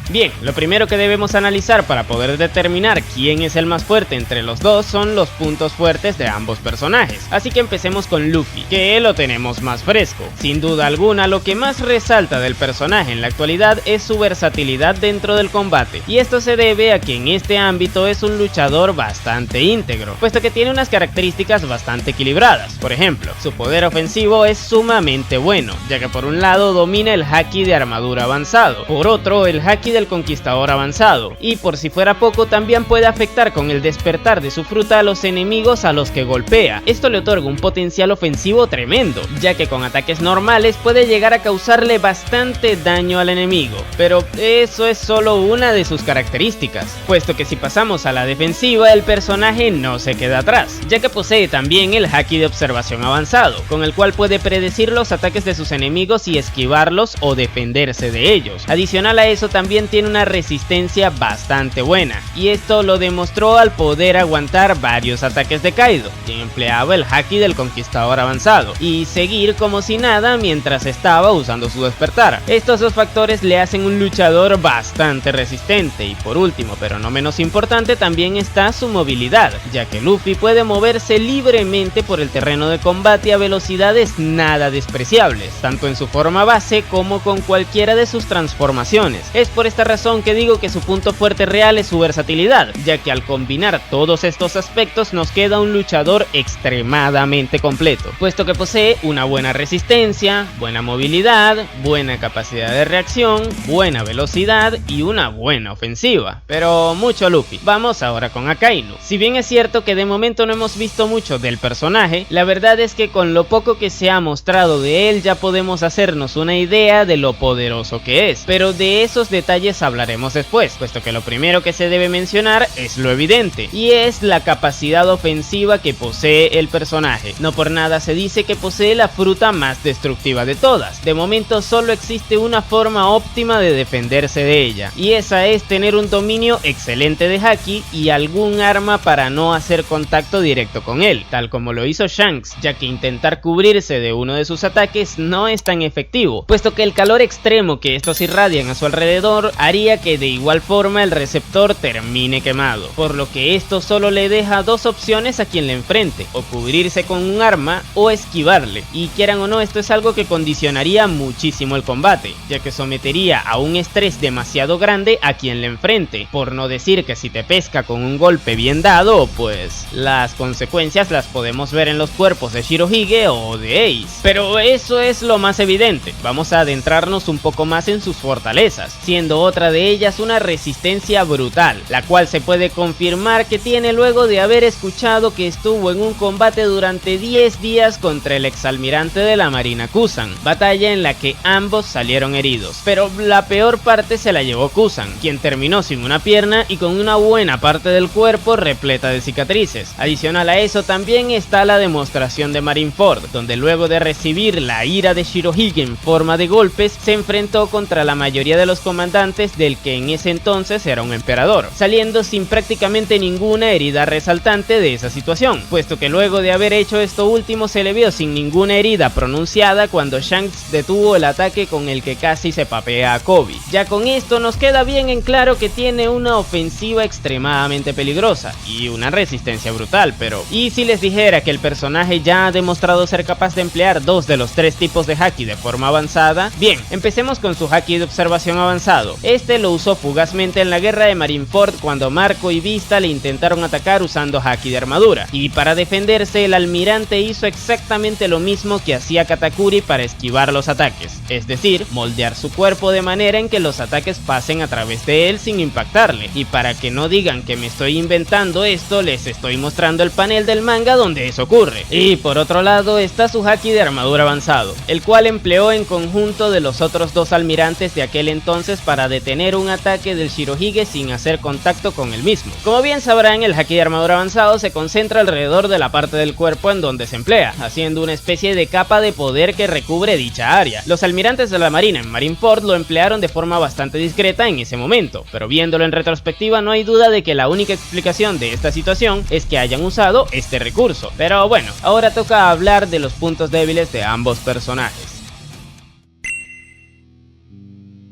Bien, lo primero que debemos analizar para poder determinar quién es el más fuerte entre los dos son los puntos fuertes de ambos personajes, así que empecemos con Luffy, que lo tenemos más fresco. Sin duda alguna, lo que más resalta del personaje en la actualidad es su versatilidad dentro del combate, y esto se debe a que en este ámbito es un luchador bastante íntegro, puesto que tiene unas características bastante equilibradas. Por ejemplo, su poder ofensivo es sumamente bueno, ya que por un lado domina el haki de armadura avanzado, por otro el haki del conquistador avanzado, y por si fuera poco también puede afectar con el despertar de su fruta a los enemigos a los que golpea. Esto le otorga un potencial ofensivo tremendo, ya que con ataques normales puede llegar a causarle bastante daño al enemigo, pero eso es solo una de sus características, puesto que si pasamos a la defensiva el personaje no se queda atrás, ya que posee también el haki de observación avanzado, con el cual puede predecir los ataques de sus enemigos y esquivarlos o defenderse de ellos. Adicional a eso también también tiene una resistencia bastante buena, y esto lo demostró al poder aguantar varios ataques de Kaido, quien empleaba el haki del conquistador avanzado, y seguir como si nada mientras estaba usando su despertar. Estos dos factores le hacen un luchador bastante resistente, y por último, pero no menos importante, también está su movilidad, ya que Luffy puede moverse libremente por el terreno de combate a velocidades nada despreciables, tanto en su forma base como con cualquiera de sus transformaciones. Es por esta razón que digo que su punto fuerte real es su versatilidad, ya que al combinar todos estos aspectos nos queda un luchador extremadamente completo, puesto que posee una buena resistencia, buena movilidad, buena capacidad de reacción, buena velocidad y una buena ofensiva. Pero mucho Luffy, vamos ahora con Akainu. Si bien es cierto que de momento no hemos visto mucho del personaje, la verdad es que con lo poco que se ha mostrado de él ya podemos hacernos una idea de lo poderoso que es, pero de esos detalles hablaremos después, puesto que lo primero que se debe mencionar es lo evidente, y es la capacidad ofensiva que posee el personaje. No por nada se dice que posee la fruta más destructiva de todas. De momento solo existe una forma óptima de defenderse de ella, y esa es tener un dominio excelente de haki y algún arma para no hacer contacto directo con él, tal como lo hizo Shanks, ya que intentar cubrirse de uno de sus ataques no es tan efectivo, puesto que el calor extremo que estos irradian a su alrededor haría que de igual forma el receptor termine quemado, por lo que esto solo le deja dos opciones a quien le enfrente, o cubrirse con un arma o esquivarle, y quieran o no, esto es algo que condicionaría muchísimo el combate, ya que sometería a un estrés demasiado grande a quien le enfrente, por no decir que si te pesca con un golpe bien dado, pues las consecuencias las podemos ver en los cuerpos de Shirohige o de Ace. Pero eso es lo más evidente, vamos a adentrarnos un poco más en sus fortalezas, siendo otra de ellas una resistencia brutal, la cual se puede confirmar que tiene luego de haber escuchado que estuvo en un combate durante 10 días contra el exalmirante de la marina Kusan, batalla en la que ambos salieron heridos, pero la peor parte se la llevó Kusan, quien terminó sin una pierna y con una buena parte del cuerpo repleta de cicatrices. Adicional a eso también está la demostración de Marineford, donde luego de recibir la ira de Shirohige en forma de golpes, se enfrentó contra la mayoría de los comandantes del que en ese entonces era un emperador, saliendo sin prácticamente ninguna herida resaltante de esa situación, puesto que luego de haber hecho esto último se le vio sin ninguna herida pronunciada cuando Shanks detuvo el ataque con el que casi se papea a Kobe. Ya con esto nos queda bien en claro que tiene una ofensiva extremadamente peligrosa y una resistencia brutal, pero ¿y si les dijera que el personaje ya ha demostrado ser capaz de emplear dos de los tres tipos de haki de forma avanzada? Bien, empecemos con su haki de observación avanzado. Este lo usó fugazmente en la guerra de Marineford cuando Marco y Vista le intentaron atacar usando haki de armadura, y para defenderse el almirante hizo exactamente lo mismo que hacía Katakuri para esquivar los ataques, es decir, moldear su cuerpo de manera en que los ataques pasen a través de él sin impactarle. Y para que no digan que me estoy inventando esto, les estoy mostrando el panel del manga donde eso ocurre. Y por otro lado está su haki de armadura avanzado, el cual empleó en conjunto de los otros dos almirantes de aquel entonces para detener un ataque del Shirohige sin hacer contacto con el mismo. Como bien sabrán, el haki de armadura avanzado se concentra alrededor de la parte del cuerpo en donde se emplea, haciendo una especie de capa de poder que recubre dicha área. Los almirantes de la marina en Marineford lo emplearon de forma bastante discreta en ese momento, pero viéndolo en retrospectiva no hay duda de que la única explicación de esta situación es que hayan usado este recurso. Pero bueno, ahora toca hablar de los puntos débiles de ambos personajes.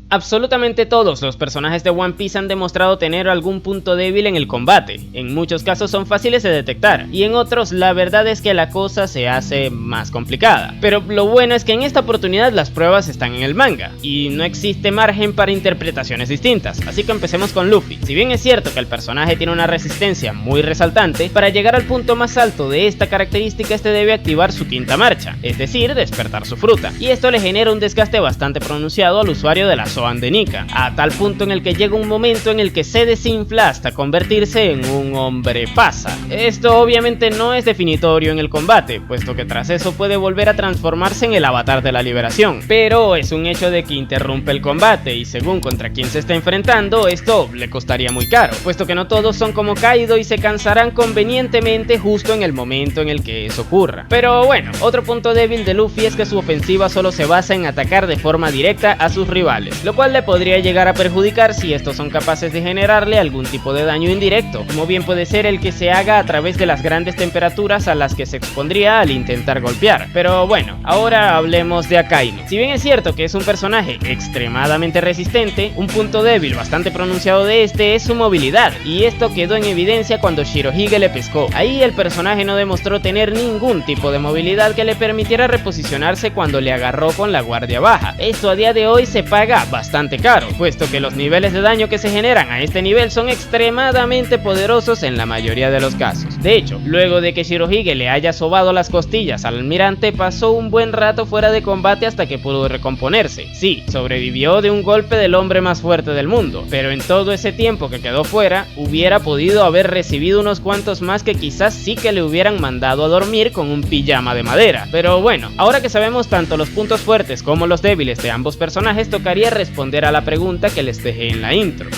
Absolutamente todos los personajes de One Piece han demostrado tener algún punto débil en el combate. En muchos casos son fáciles de detectar, y en otros la verdad es que la cosa se hace más complicada. Pero lo bueno es que en esta oportunidad las pruebas están en el manga, y no existe margen para interpretaciones distintas, así que empecemos con Luffy. Si bien es cierto que el personaje tiene una resistencia muy resaltante, para llegar al punto más alto de esta característica este debe activar su quinta marcha, es decir, despertar su fruta, y esto le genera un desgaste bastante pronunciado al usuario de la Zoan de Nika, a tal punto en el que llega un momento en el que se desinfla hasta convertirse en un hombre pasa. Esto obviamente no es definitorio en el combate, puesto que tras eso puede volver a transformarse en el avatar de la liberación, pero es un hecho de que interrumpe el combate y según contra quién se está enfrentando, esto le costaría muy caro, puesto que no todos son como Kaido y se cansarán convenientemente justo en el momento en el que eso ocurra. Pero bueno, otro punto débil de Luffy es que su ofensiva solo se basa en atacar de forma directa a sus rivales, lo cual le podría llegar a perjudicar si estos son capaces de generarle algún tipo de daño indirecto, como bien puede ser el que se haga a través de las grandes temperaturas a las que se expondría al intentar golpear. Pero bueno, ahora hablemos de Akainu. Si bien es cierto que es un personaje extremadamente resistente, un punto débil bastante pronunciado de este es su movilidad, y esto quedó en evidencia cuando Shirohige le pescó. Ahí el personaje no demostró tener ningún tipo de movilidad que le permitiera reposicionarse cuando le agarró con la guardia baja. Esto a día de hoy se paga bastante caro, puesto que los niveles de daño que se generan a este nivel son extremadamente poderosos en la mayoría de los casos. De hecho, luego de que Shirohige le haya sobado las costillas al almirante, pasó un buen rato fuera de combate hasta que pudo recomponerse. Sí, sobrevivió de un golpe del hombre más fuerte del mundo, pero en todo ese tiempo que quedó fuera, hubiera podido haber recibido unos cuantos más que quizás sí que le hubieran mandado a dormir con un pijama de madera. Pero bueno, ahora que sabemos tanto los puntos fuertes como los débiles de ambos personajes, tocaría responder a la pregunta que les dejé en la intro.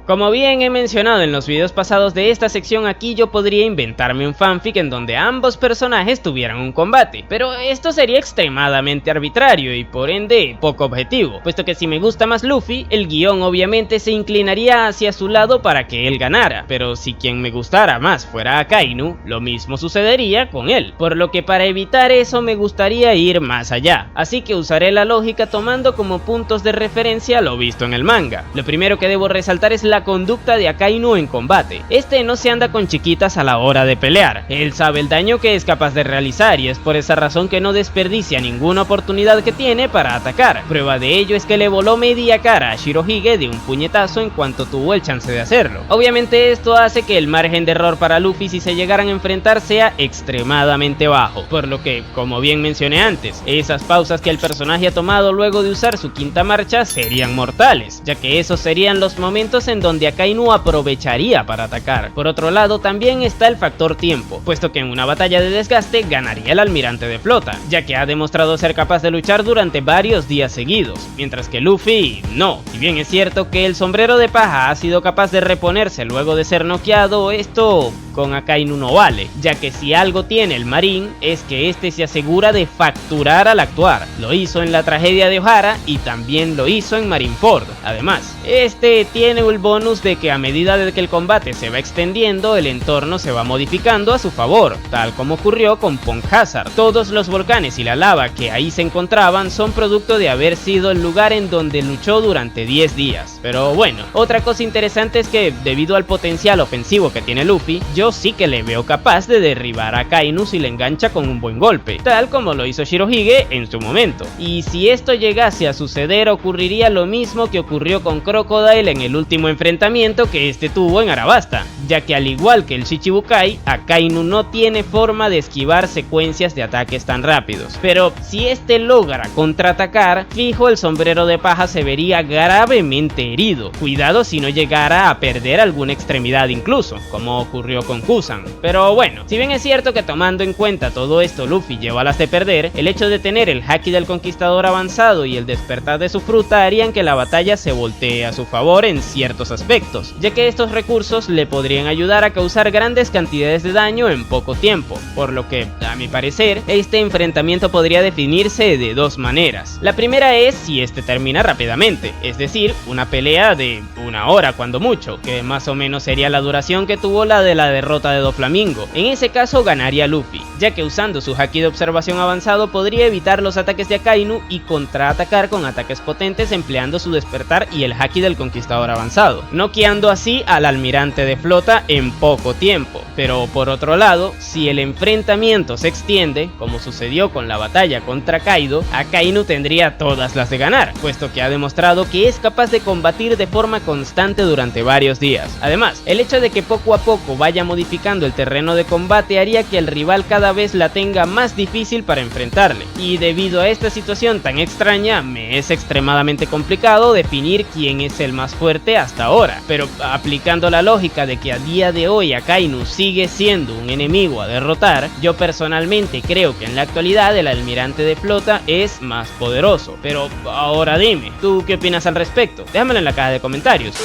Como bien he mencionado en los videos pasados de esta sección, aquí yo podría inventarme un fanfic en donde ambos personajes tuvieran un combate, pero esto sería extremadamente arbitrario y por ende poco objetivo, puesto que si me gusta más Luffy, el guión obviamente se inclinaría hacia su lado para que él ganara, pero si quien me gustara más fuera Akainu, lo mismo sucedería con él, por lo que para evitar eso me gustaría ir más allá, así que usaré la lógica tomando como puntos de referencia lo visto en el manga. Lo primero que debo resaltar es la conducta de Akainu en combate. Este no se anda con chiquitas a la hora de pelear, él sabe el daño que es capaz de realizar y es por esa razón que no desperdicia ninguna oportunidad que tiene para atacar. Prueba de ello es que le voló media cara a Shirohige de un puñetazo en cuanto tuvo el chance de hacerlo. Obviamente esto hace que el margen de error para Luffy si se llegaran a enfrentar sea extremadamente bajo, por lo que, como bien mencioné antes, esas pausas que el personaje ha tomado luego de usar su quinta marcha serían mortales, ya que esos serían los momentos en donde Akainu aprovecharía para atacar. Por otro lado, también está el factor tiempo, puesto que en una batalla de desgaste ganaría el almirante de flota, ya que ha demostrado ser capaz de luchar durante varios días seguidos, mientras que Luffy no. Si bien es cierto que el sombrero de paja ha sido capaz de reponerse luego de ser noqueado, esto con Akainu no vale, ya que si algo tiene el marín es que este se asegura de facturar al actuar. Lo hizo en la tragedia de Ohara y también lo hizo en Marineford. Además, este tiene el bonus de que a medida de que el combate se va extendiendo, el entorno se va modificando a su favor, tal como ocurrió con Punk Hazard. Todos los volcanes y la lava que ahí se encontraban son producto de haber sido el lugar en donde luchó durante 10 días. Pero bueno, otra cosa interesante es que debido al potencial ofensivo que tiene Luffy, yo sí que le veo capaz de derribar a Akainu si le engancha con un buen golpe, tal como lo hizo Shirohige en su momento. Y si esto llegase a suceder, ocurriría lo mismo que ocurrió con Crocodile en el último enfrentamiento que este tuvo en Arabasta, ya que al igual que el Shichibukai, Akainu no tiene forma de esquivar secuencias de ataques tan rápidos, pero si este logra contraatacar, fijo el sombrero de paja se vería gravemente herido. Cuidado si no llegara a perder alguna extremidad incluso, como ocurrió con Kusan. Pero bueno, si bien es cierto que tomando en cuenta todo esto Luffy lleva las de perder, el hecho de tener el haki del conquistador avanzado y el despertar de su fruta harían que la batalla se voltee a su favor en ciertos aspectos, ya que estos recursos le podrían ayudar a causar grandes cantidades de daño en poco tiempo, por lo que, a mi parecer, este enfrentamiento podría definirse de dos maneras. La primera es si este termina rápidamente, es decir, una pelea de 1 hora cuando mucho, que más o menos sería la duración que tuvo la de la derrota de Doflamingo. En ese caso ganaría Luffy, ya que usando su haki de observación avanzado podría evitar los ataques de Akainu y contraatacar con ataques potentes empleando su despertar y el haki del conquistador avanzado, noqueando así al almirante de flota en poco tiempo. Pero por otro lado, si el enfrentamiento se extiende, como sucedió con la batalla contra Kaido, Akainu tendría todas las de ganar, puesto que ha demostrado que es capaz de combatir de forma constante durante varios días. Además, el hecho de que poco a poco vaya modificando el terreno de combate haría que el rival cada vez la tenga más difícil para enfrentarle, y debido a esta situación tan extraña, me es extremadamente complicado definir quién es el más fuerte hasta ahora, pero aplicando la lógica de que a día de hoy Akainu sigue siendo un enemigo a derrotar, yo personalmente creo que en la actualidad el almirante de flota es más poderoso. Pero ahora dime, ¿tú qué opinas al respecto? Déjamelo en la caja de comentarios.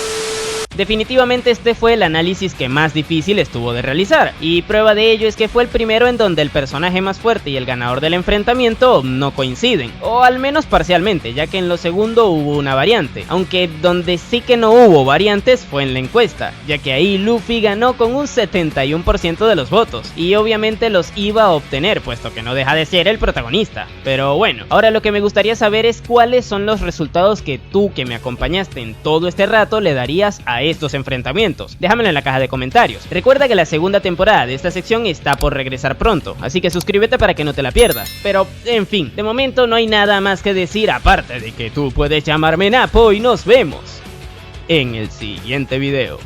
Definitivamente este fue el análisis que más difícil estuvo de realizar, y prueba de ello es que fue el primero en donde el personaje más fuerte y el ganador del enfrentamiento no coinciden, o al menos parcialmente, ya que en lo segundo hubo una variante, aunque donde sí que no hubo variantes fue en la encuesta, ya que ahí Luffy ganó con un 71% de los votos, y obviamente los iba a obtener, puesto que no deja de ser el protagonista. Pero bueno, ahora lo que me gustaría saber es cuáles son los resultados que tú, que me acompañaste en todo este rato, le darías a estos enfrentamientos. Déjamelo en la caja de comentarios. Recuerda que la segunda temporada de esta sección está por regresar pronto, así que suscríbete para que no te la pierdas. Pero, en fin, de momento no hay nada más que decir aparte de que tú puedes llamarme Napo y nos vemos en el siguiente video.